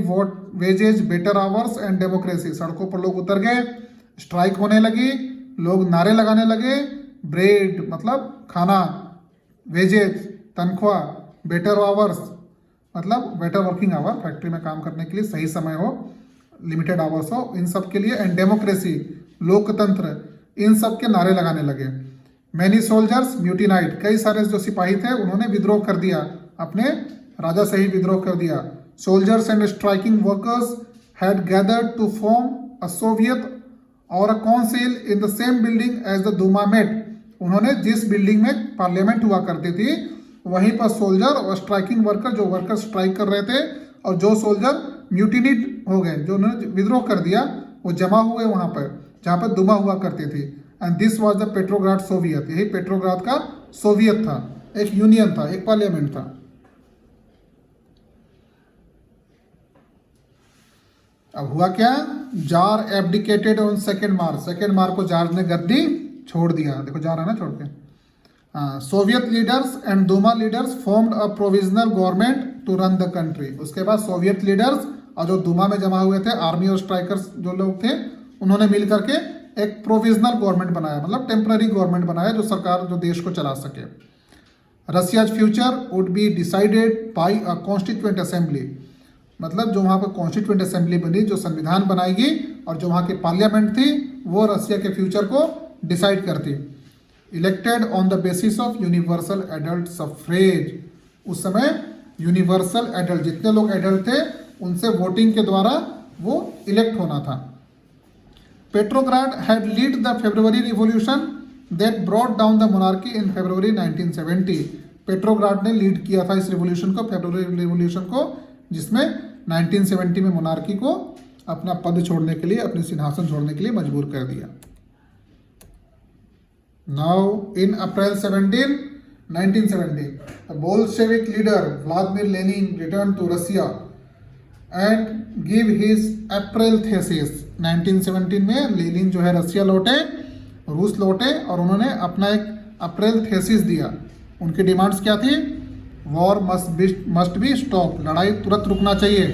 wages, better hours and democracy, सड़कों पर लोग उतर गए, स्ट्राइक होने लगी, लोग नारे लगाने लगे। ब्रेड मतलब खाना, वेजेज तनख्वाह, बेटर आवर्स मतलब बेटर वर्किंग आवर, फैक्ट्री में काम करने के लिए सही समय हो, लिमिटेड आवर्स हो, इन सब के लिए, एंड डेमोक्रेसी लोकतंत्र, इन सब के नारे लगाने लगे। मैनी सोल्जर्स म्यूटिनाइड, कई सारे जो सिपाही थे उन्होंने विद्रोह कर दिया, अपने राजा से ही विद्रोह कर दिया। Soldiers and striking workers had gathered to form a soviet or a council in the same building as the Duma met, उन्होंने जिस बिल्डिंग में पार्लियामेंट हुआ करती थी वहीं पर सोल्जर और स्ट्राइकिंग वर्कर, जो वर्कर स्ट्राइक कर रहे थे और जो सोल्जर म्यूटिनीड हो गए, जो उन्होंने विद्रोह कर दिया, वो जमा हुए वहाँ पर जहाँ पर दूमा हुआ करती थी। And this was the Petrograd Soviet, यही पेट्रोग्राड का सोवियत था, एक यूनियन था, एक पार्लियामेंट था। अब हुआ क्या, जार एब्डिकेटेड ऑन 2 मार्च, 2 मार्च को जार ने गद्दी छोड़ दिया, देखो जार है ना छोड़ के। Soviet leaders and Duma leaders formed a provisional government to run the country, उसके बाद सोवियत लीडर्स और जो दूमा में जमा हुए थे आर्मी और स्ट्राइकर्स जो लोग थे, उन्होंने मिल करके एक प्रोविजनल गवर्नमेंट बनाया, मतलब टेम्पररी गवर्नमेंट बनाया जो सरकार जो देश को चला सके। Russia's future would be decided by a constituent assembly, मतलब जो वहाँ पर कॉन्स्टिट्यूएंट असेंबली बनी, जो संविधान बनाएगी, और जो वहाँ की पार्लियामेंट थी वो रसिया के फ्यूचर को डिसाइड करती। Elected on the basis of universal adult suffrage, उस समय यूनिवर्सल एडल्ट, जितने लोग एडल्ट थे उनसे वोटिंग के द्वारा वो इलेक्ट होना था। Petrograd had lead the February revolution that brought down the monarchy in February 1970, Petrograd ने लीड किया था इस रिवॉल्यूशन को, फेब्रुवरी रिवॉल्यूशन को, जिसमें 1970 में मोनार्की को अपना पद छोड़ने के लिए, अपने सिंहासन छोड़ने के लिए मजबूर कर दिया। Now in April 1970 the Bolshevik leader Vladimir Lenin return to Russia and give his April thesis, 1917 में लेनिन जो है रसिया लौटे, रूस लौटे, और उन्होंने अपना एक अप्रैल थेसिस दिया। उनकी डिमांड्स क्या थी, वॉर मस्ट बी स्टॉप, लड़ाई तुरंत रुकना चाहिए।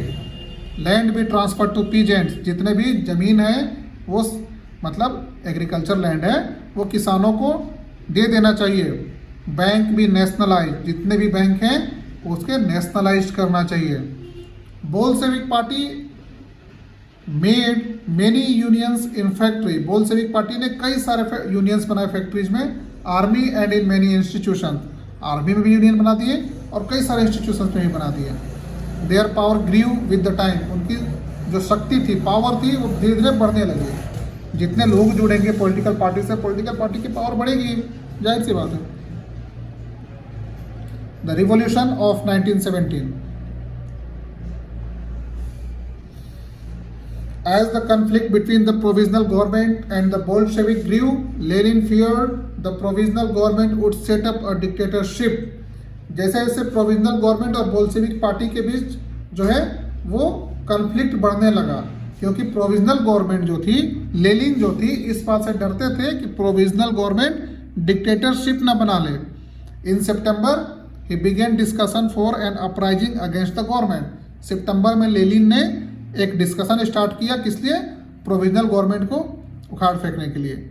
Land be transfer to peasants, जितने भी जमीन है वो मतलब एग्रीकल्चर लैंड है वो किसानों को दे देना चाहिए। बैंक भी नेशनलाइज, जितने भी बैंक हैं उसके नेशनलाइज करना चाहिए। Bolshevik party made many unions in factory, Bolshevik party ने कई सारे यूनियंस बनाए फैक्ट्रीज में। Army and in many institution, army में भी यूनियन बना दिए और कई सारे इंस्टीट्यूशन में भी बना दिए। Their power grew with the time, उनकी जो शक्ति थी, पावर थी, वो धीरे धीरे बढ़ने लगी। जितने लोग जुड़ेंगे पॉलिटिकल पार्टी से, पॉलिटिकल पार्टी की पावर बढ़ेगी, जाहिर सी बात है। The revolution of 1917, as the conflict between the provisional government and the Bolshevik grew, Lenin feared the provisional government would set up a dictatorship. जैसे जैसे प्रोविजनल गवर्नमेंट और बोल्शेविक पार्टी के बीच जो है वो कन्फ्लिक्ट बढ़ने लगा, क्योंकि प्रोविजनल गवर्नमेंट जो थी, लेनिन जो थी, इस बात से डरते थे कि प्रोविजनल गवर्नमेंट डिक्टेटरशिप न बना ले। In September he began discussion for an uprising against the government, सितंबर में लेनिन ने एक डिस्कशन स्टार्ट किया, किस लिए? प्रोविजनल गवर्नमेंट को उखाड़ फेंकने के लिए।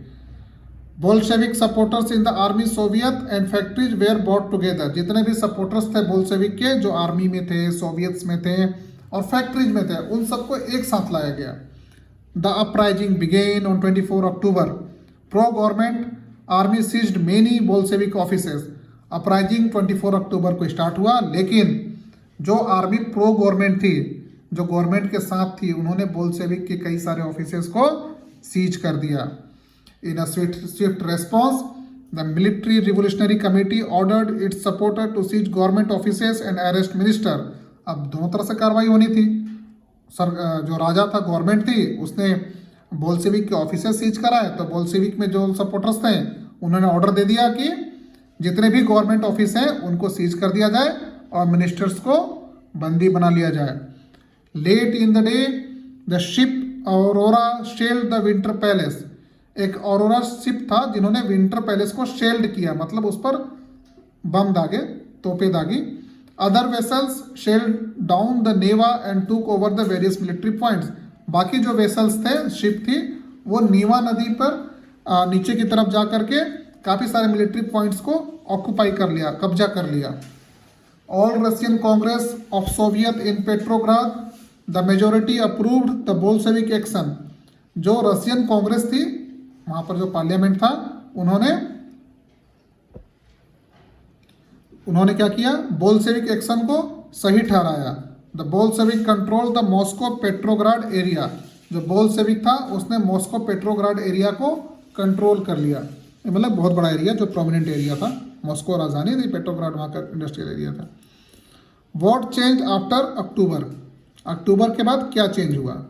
Bolshevik supporters in the army, Soviet and factories were bought together. जितने भी सपोर्टर्स थे बोल्शेविक के, जो आर्मी में थे, सोवियत्स में थे और फैक्ट्रीज में थे, उन सबको एक साथ लाया गया। The uprising began on 24 October. Pro government army seized many Bolshevik offices. Uprising 24 October को स्टार्ट हुआ, लेकिन जो आर्मी प्रो गवर्नमेंट थी, जो गवर्नमेंट के साथ थी, उन्होंने बोल्शेविक के कई सारे ऑफिसेस को सीज कर दिया। इन अ swift response, the military revolutionary committee ordered its supporter to seize government offices and arrest minister। अब दोनों तरह से कार्रवाई होनी थी। जो राजा था, गवर्नमेंट थी, उसने बोल्शेविक के ऑफिसेस सीज कराए, तो बोल्शेविक में जो सपोर्टर्स थे उन्होंने ऑर्डर दे दिया कि जितने भी गवर्नमेंट ऑफिस हैं उनको सीज कर दिया जाए और मिनिस्टर्स को बंदी बना लिया जाए। Late in the day the ship Aurora shelled the Winter Palace. एक औरोरा शिप था जिन्होंने विंटर पैलेस को शेल्ड किया, मतलब उस पर बम दागे, तोपे दागी। Other vessels shelled down the Neva and took over the various military points. बाकी जो वेसल्स थे, शिप थी, वो नीवा नदी पर नीचे की तरफ जा करके काफ़ी सारे मिलिट्री पॉइंट्स को ऑक्यूपाई कर लिया, कब्जा कर लिया। All Russian congress of Soviet in Petrograd, the majority approved the Bolshevik action. जो रशियन कांग्रेस थी, वहां पर जो पार्लियामेंट था, उन्होंने क्या किया? बोल्शेविक एक्शन को सही ठहराया। The Bolshevik control the Moscow Petrograd area. जो बोल्शेविक था उसने मॉस्को पेट्रोग्राड एरिया को कंट्रोल कर लिया। मतलब बहुत बड़ा एरिया, जो प्रोमिनेंट एरिया था। मॉस्को राजधानी थी, पेट्रोग्राड वहाँ का इंडस्ट्रियल एरिया था। व्हाट चेंज आफ्टर अक्टूबर। अक्टूबर के बाद क्या चेंज हुआ?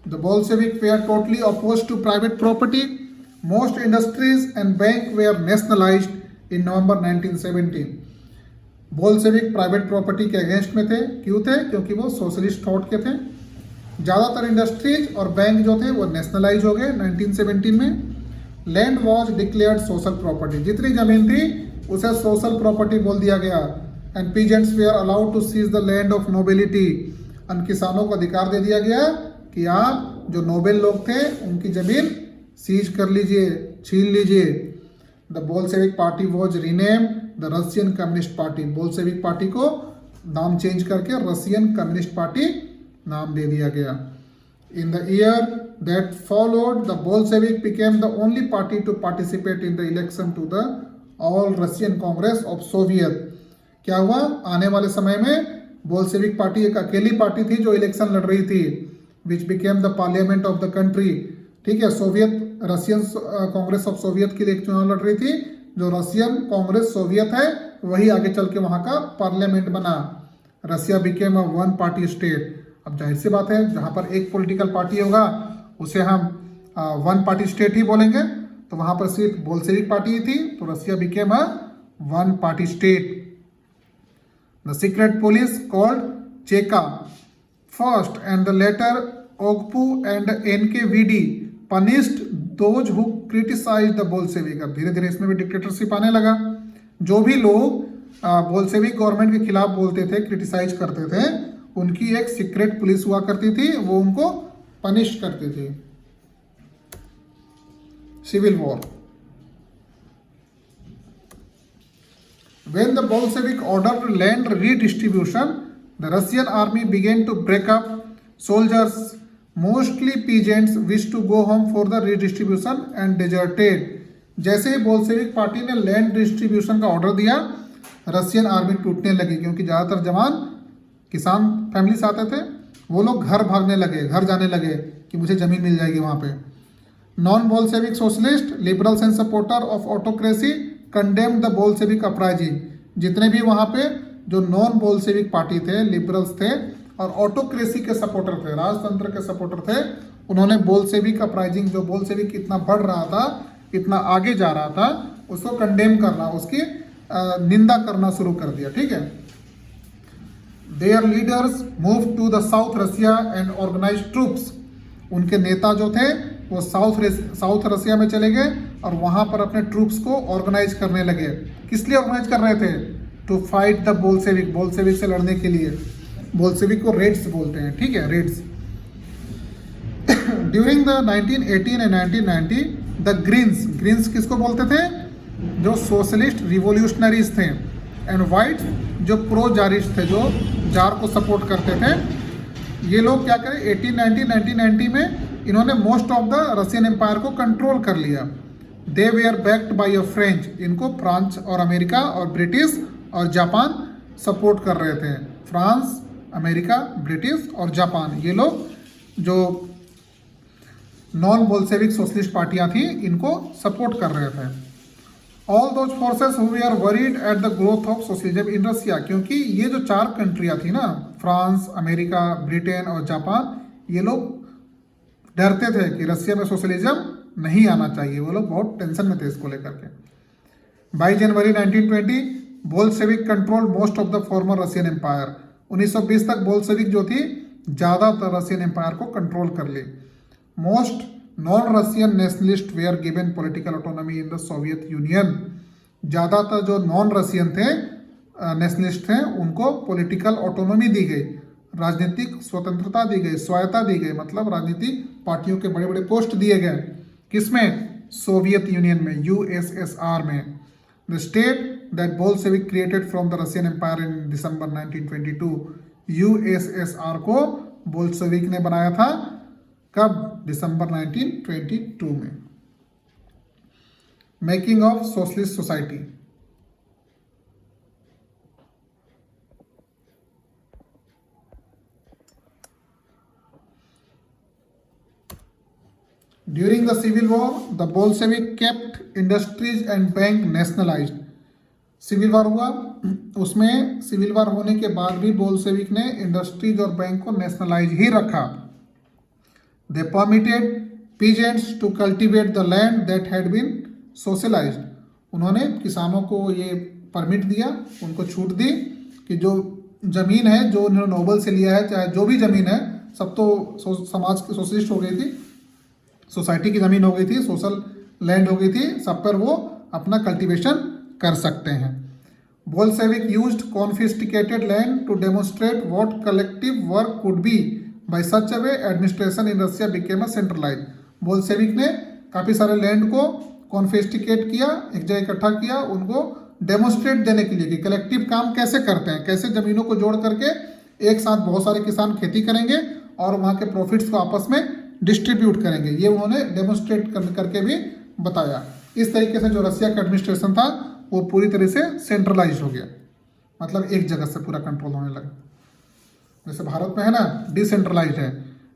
The Bolshevik were totally opposed to private property. Most industries and banks were nationalized in November 1917. Bolshevik private property के अगेंस्ट में थे। क्यों थे? क्योंकि वो सोशलिस्ट थॉट के थे। ज़्यादातर इंडस्ट्रीज और बैंक जो थे वो नेशनलाइज हो गए 1917 में। Land was declared social property. जितनी जमीन थी उसे सोशल प्रॉपर्टी बोल दिया गया। And peasants were allowed to seize the land of nobility. अन किसानों को अधिकार दे दिया गया कि आप जो नोबेल लोग थे उनकी जमीन सीज कर लीजिए, छीन लीजिए। The Bolshevik party was rename the Russian communist party. Bolshevik party को नाम चेंज करके रशियन कम्युनिस्ट पार्टी नाम दे दिया गया। In the year that followed the Bolshevik became the only party to participate in the election to the all Russian congress of Soviet. क्या हुआ? आने वाले समय में बोल्शेविक पार्टी एक अकेली पार्टी थी जो इलेक्शन लड़ रही थी, which became the parliament of the country. ठीक है, Soviet Russian congress of Soviet के लिए एक चुनाव लड़ रही थी। जो रशियन कांग्रेस सोवियत है वही आगे चल के वहाँ का पार्लियामेंट बना। Russia became a one party state. अब जाहिर सी बात है, जहाँ पर एक पॉलिटिकल पार्टी होगा उसे हम वन पार्टी स्टेट ही बोलेंगे। तो वहाँ पर सिर्फ बोल्शेविक पार्टी ही थी, तो Russia became a one party state. The secret police called Cheka first and the later OGPU and NKVD punished those who criticized the Bolshevik। अब धीरे धीरे इसमें भी डिक्टेटरशिप आने लगा। जो भी लोग बोल्शेविक गवर्नमेंट के खिलाफ बोलते थे, क्रिटिसाइज करते थे, उनकी एक सीक्रेट पुलिस हुआ करती थी, वो उनको पनिश करती थी। Civil war. When the Bolshevik ordered land redistribution, the Russian army began to break up. Soldiers, mostly peasants, wished to go home for the redistribution and deserted। जैसे ही बोल्शेविक पार्टी ने लैंड डिस्ट्रीब्यूशन का ऑर्डर दिया, रशियन आर्मी टूटने लगी, क्योंकि ज़्यादातर जवान किसान फैमिली से आते थे। वो लोग घर भागने लगे, घर जाने लगे कि मुझे ज़मीन मिल जाएगी वहाँ पे। Non Bolshevik socialist, liberals and supporter of autocracy condemned the Bolshevik uprising. जितने भी वहाँ पे जो नॉन बोल्शेविक पार्टी थे, लिबरल्स थे और ऑटोक्रेसी के सपोर्टर थे, राजतंत्र के सपोर्टर थे, उन्होंने बोल्शेविक अपराइजिंग, जो बोल्शेविक इतना बढ़ रहा था, इतना आगे जा रहा था, उसको कंडेम करना, उसकी निंदा करना शुरू कर दिया। ठीक है। Their leaders move to the south Russia and organise troops. उनके नेता जो थे वो साउथ रशिया में चले गए और वहाँ पर अपने ट्रूप्स को ऑर्गेनाइज करने लगे। किस लिए ऑर्गेनाइज कर रहे थे? To fight the Bolshevik, Bolshevik से लड़ने के लिए। बोल्शेविक को रेड्स बोलते हैं, ठीक है, Reds. During the 1918 and 1990 the Greens, Greens किसको बोलते थे? जो सोशलिस्ट रिवोल्यूशनरीज थे, एंड वाइट जो प्रो जारिस्ट थे, जो जार को सपोर्ट करते थे। ये लोग क्या करें, 1990 में इन्होंने most of the Russian empire को कंट्रोल कर लिया। They were backed by a French, इनको फ्रांस और अमेरिका और ब्रिटिश और जापान सपोर्ट कर रहे थे। फ्रांस, अमेरिका, ब्रिटिश और जापान, ये लोग जो नॉन बोल्शेविक सोशलिस्ट पार्टियां थी, इनको सपोर्ट कर रहे थे। All those forces who are worried at the growth of socialism in Russia, क्योंकि ये जो 4 कंट्रियां थी ना, फ्रांस, अमेरिका, ब्रिटेन और जापान, ये लोग डरते थे कि रशिया में सोशलिज्म नहीं आना चाहिए। वो लोग बहुत टेंशन में थे इसको लेकर के। By January 1920 Bolshevik control most of the former Russian empire, 1920 तक बोल्शेविक जो थी ज़्यादातर रशियन एम्पायर को कंट्रोल कर ली। Most non Russian nationalist were given political autonomy in the Soviet Union, ज़्यादातर जो नॉन रशियन थे, नेशनलिस्ट थे, उनको पॉलिटिकल ऑटोनॉमी दी गई, राजनीतिक स्वतंत्रता दी गई, स्वायत्ता दी गई, मतलब राजनीतिक पार्टियों के बड़े बड़े पोस्ट दिए गए। किसमें? सोवियत यूनियन में, यूएसएसआर में। The state that Bolshevik created from the Russian empire in December 1922, USSR को बोल्शेविक ने बनाया था। कब? दिसंबर 1922 में। Making of socialist society, during the civil war the Bolshevik kept industries and bank nationalised. Civil war हुआ, उसमें सिविल वॉर होने के बाद भी बोल्शेविक ने इंडस्ट्रीज और बैंक को नेशनलाइज ही रखा। They permitted peasants to cultivate the land that had been socialized. उन्होंने किसानों को ये परमिट दिया, उनको छूट दी कि जो ज़मीन है, जो उन्होंने नोबल से लिया है, चाहे जो भी ज़मीन है, सब तो समाज की सोशलिस्ट हो गई थी, सोसाइटी की ज़मीन हो गई थी, सोशल लैंड हो गई थी, सब पर वो अपना कल्टीवेशन कर सकते हैं। Bolshevik used confiscated land to demonstrate what collective work could be by such a way administration in Russia became a centralise. Bolshevik ने काफ़ी सारे लैंड को कॉन्फिस्टिकेट किया, एक जगह इकट्ठा किया, उनको डेमोन्स्ट्रेट देने के लिए कि कलेक्टिव काम कैसे करते हैं, कैसे ज़मीनों को जोड़ करके एक साथ बहुत सारे किसान खेती करेंगे और वहाँ के प्रॉफिट्स को आपस में डिस्ट्रीब्यूट करेंगे। ये उन्होंने डेमोन्स्ट्रेट करके भी बताया। इस तरीके से जो रशिया का एडमिनिस्ट्रेशन था वो पूरी तरह से सेंट्रलाइज हो गया, मतलब एक जगह से पूरा कंट्रोल होने लगा। जैसे भारत में है ना, डिसेंट्रलाइज है,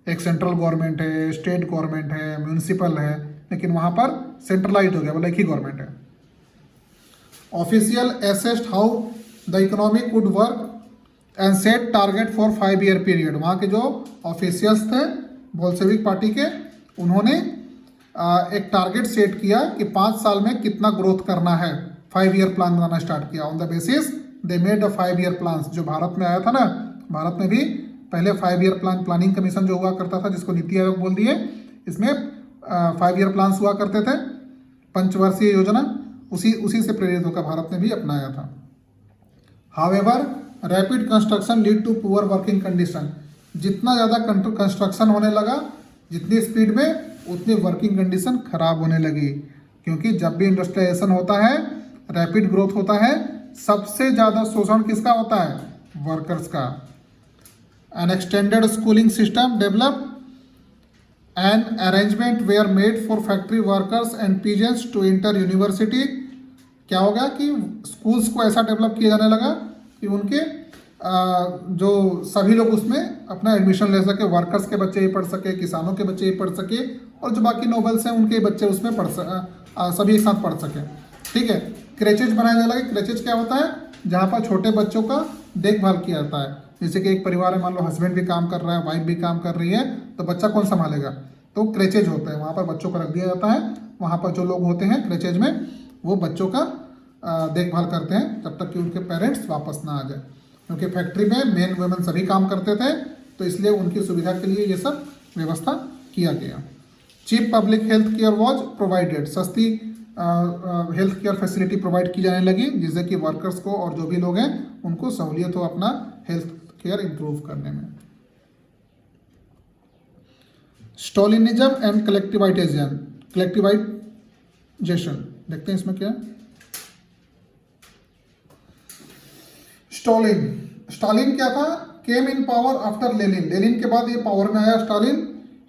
एक सेंट्रल गवर्नमेंट है, स्टेट गवर्नमेंट है, म्यूनिसिपल है, लेकिन वहाँ पर सेंट्रलाइज हो गया, मतलब एक ही गवर्नमेंट है। Official assessed how the economy could work and set target for 5 year period. वहाँ के जो ऑफिशियल्स थे बोल्शेविक पार्टी के, उन्होंने एक टारगेट सेट किया कि 5 साल में कितना ग्रोथ करना है। 5 ईयर प्लान बनाना स्टार्ट किया। On the basis they made a 5 year plan. जो भारत में आया था ना, भारत में भी पहले 5 ईयर प्लानिंग कमीशन जो हुआ करता था, जिसको नीति आयोग बोल दिए, इसमें 5 ईयर प्लान्स हुआ करते थे, पंचवर्षीय योजना, उसी से प्रेरित होकर भारत ने भी अपनाया था। However rapid construction lead to poor working condition. जितना ज़्यादा कंस्ट्रक्शन होने लगा, जितनी स्पीड में, उतनी वर्किंग कंडीशन खराब होने लगी। क्योंकि जब भी इंडस्ट्रियलाइजेशन होता है, रैपिड ग्रोथ होता है, सबसे ज़्यादा शोषण किसका होता है? वर्कर्स का। An extended schooling system developed, an arrangement were made for factory workers and peasants to enter university. क्या हो गया कि स्कूल्स को ऐसा डेवलप किया जाने लगा कि उनके जो सभी लोग उसमें अपना एडमिशन ले सके, वर्कर्स के बच्चे ही पढ़ सके, किसानों के बच्चे ही पढ़ सके, और जो बाकी नोबल्स हैं उनके बच्चे उसमें सभी एक साथ पढ़ सके। ठीक है। क्रेचेज बनाए जाने लगे। क्रेचेज क्या होता है? जहाँ पर छोटे बच्चों का देखभाल किया जाता है। जैसे कि एक परिवार में मान लो हस्बैंड भी काम कर रहा है, वाइफ भी काम कर रही है, तो बच्चा कौन संभालेगा? तो क्रेचेज होता है, वहाँ पर बच्चों को रख दिया जाता है। वहाँ पर जो लोग होते हैं क्रेचेज में, वो बच्चों का देखभाल करते हैं जब तक कि उनके पेरेंट्स वापस ना आ जाए। क्योंकि फैक्ट्री में मेन वुमेन सभी काम करते थे, तो इसलिए उनकी सुविधा के लिए ये सब व्यवस्था किया गया। Cheap public health care was provided. सस्ती हेल्थ केयर फैसिलिटी प्रोवाइड की जाने लगी, जिससे कि वर्कर्स को और जो भी लोग हैं उनको सहूलियत हो अपना हेल्थ केयर इम्प्रूव करने में। स्टॉलिनिज्म एंड कलेक्टिवाइजेशन देखते हैं इसमें क्या है। स्टालिन क्या था? केम इन पावर आफ्टर लेनिन के बाद ये पावर में आया Stalin.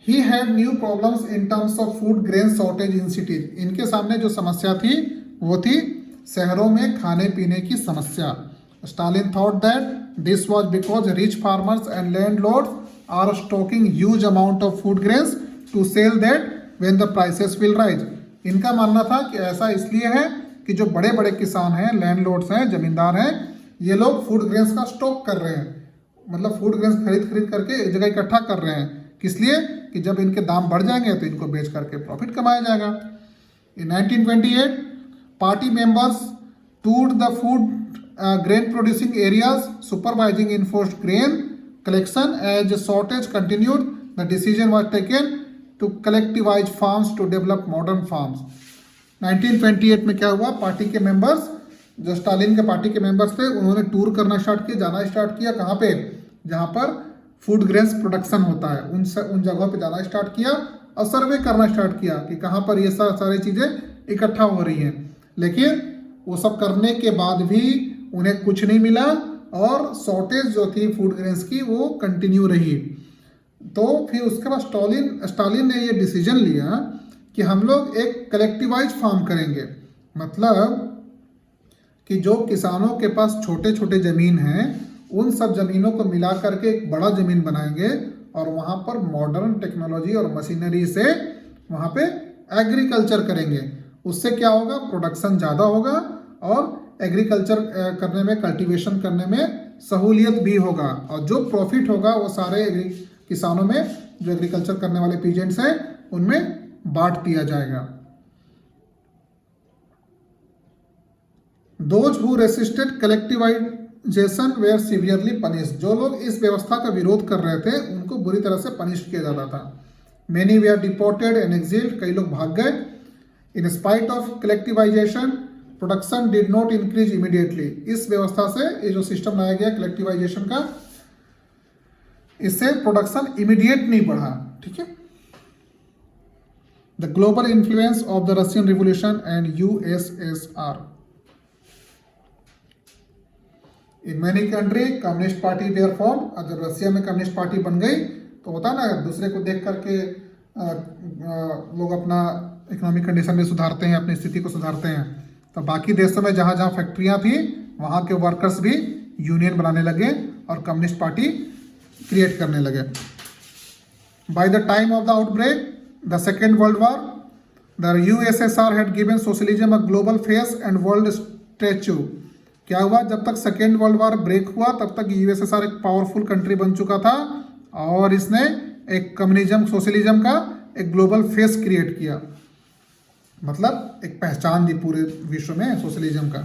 He had new problems in terms of food grain shortage in cities. इनके सामने जो समस्या थी वो थी शहरों में खाने पीने की समस्या। Stalin thought that this was because rich farmers and landlords are stocking huge amount of food grains to sell that when the prices will rise. इनका मानना था कि ऐसा इसलिए है कि जो बड़े बड़े किसान हैं, लैंडलॉर्ड्स हैं, जमींदार हैं, ये लोग फूड ग्रेन्स का स्टॉक कर रहे हैं, मतलब फूड ग्रेन्स खरीद करके एक जगह इकट्ठा कर रहे हैं। किस लिए? कि जब इनके दाम बढ़ जाएंगे तो इनको बेच करके प्रॉफिट कमाया जाएगा। In 1928 party members toured the food grain producing areas supervising enforced grain collection as shortage continued the decision was taken to collectivise farms to develop modern farms. 1928 में क्या हुआ? पार्टी के मेंबर्स, जो स्टालिन के पार्टी के मेंबर्स थे, उन्होंने टूर करना स्टार्ट किया, जाना स्टार्ट किया। कहाँ पे? जहाँ पर फूड ग्रेन्स प्रोडक्शन होता है उन जगहों पे जाना स्टार्ट किया और सर्वे करना स्टार्ट किया कि कहाँ पर ये सारी चीज़ें इकट्ठा हो रही हैं। लेकिन वो सब करने के बाद भी उन्हें कुछ नहीं मिला और शॉर्टेज जो थी फूड ग्रेन्स की वो कंटिन्यू रही। तो फिर उसके बाद स्टालिन ने ये डिसीजन लिया कि हम लोग एक कलेक्टिवाइज फार्म करेंगे, मतलब कि जो किसानों के पास छोटे छोटे ज़मीन हैं उन सब ज़मीनों को मिला करके एक बड़ा ज़मीन बनाएंगे और वहाँ पर मॉडर्न टेक्नोलॉजी और मशीनरी से वहाँ पे एग्रीकल्चर करेंगे। उससे क्या होगा? प्रोडक्शन ज़्यादा होगा और एग्रीकल्चर करने में, कल्टीवेशन करने में सहूलियत भी होगा और जो प्रॉफिट होगा वो सारे किसानों में, जो एग्रीकल्चर करने वाले पीजेंट्स हैं, उनमें बांट दिया जाएगा। Those who resisted collectivization were severely punished. जो लोग इस व्यवस्था का विरोध कर रहे थे उनको बुरी तरह से पनिश किया जाता था। Many were deported and exiled. कई लोग भाग गए। In spite of collectivization, production did not increase immediately. इस व्यवस्था से, ये जो सिस्टम लाया गया collectivization का, इससे प्रोडक्शन इमीडिएट नहीं बढ़ा। ठीक है। The global influence of the Russian Revolution and USSR. In many country communist party wear form. और जब रसिया में कम्युनिस्ट पार्टी बन गई तो होता है ना, दूसरे को देख करके लोग अपना इकोनॉमिक कंडीशन भी सुधारते हैं, अपनी स्थिति को सुधारते हैं। तो बाकी देशों में जहाँ जहाँ फैक्ट्रियाँ थी वहाँ के वर्कर्स भी यूनियन बनाने लगे और कम्युनिस्ट पार्टी क्रिएट करने लगे। By the time of the outbreak the second world war the USSR had given socialism a global face and world statue. क्या हुआ? जब तक सेकेंड वर्ल्ड वॉर ब्रेक हुआ तब तक USSR एक पावरफुल कंट्री बन चुका था और इसने एक कम्युनिज्म, सोशलिज्म का एक ग्लोबल फेस क्रिएट किया, मतलब एक पहचान दी पूरे विश्व में सोशलिज्म का।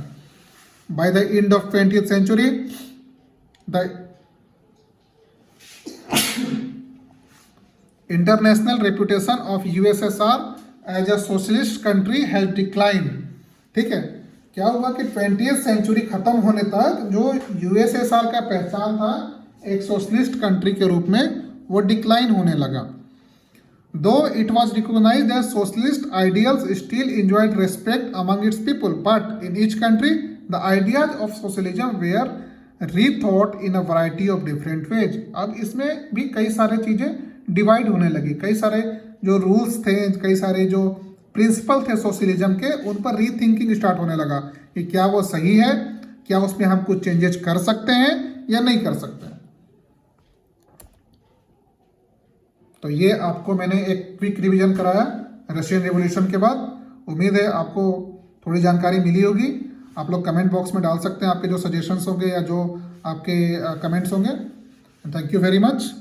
By the end of 20th century the international reputation of USSR as a socialist country has decline. ठीक है। क्या हुआ कि 20th सेंचुरी खत्म होने तक जो USSR का पहचान था एक सोशलिस्ट कंट्री के रूप में, वो डिक्लाइन होने लगा। Though it was recognised as socialist ideals still enjoyed respect among its people, but in each country the ideas of socialism were rethought in a variety of different ways. अब इसमें भी कई सारे चीज़ें डिवाइड होने लगी, कई सारे जो रूल्स थे, कई सारे जो प्रिंसिपल थे सोशलिज्म के, उन पर रीथिंकिंग स्टार्ट होने लगा कि क्या वो सही है, क्या उसमें हम कुछ चेंजेस कर सकते हैं या नहीं कर सकते। तो ये आपको मैंने एक क्विक रिवीजन कराया रशियन रेवोल्यूशन के बाद। उम्मीद है आपको थोड़ी जानकारी मिली होगी। आप लोग कमेंट बॉक्स में डाल सकते हैं आपके जो सजेशंस होंगे या जो आपके कमेंट्स होंगे। Thank you very much.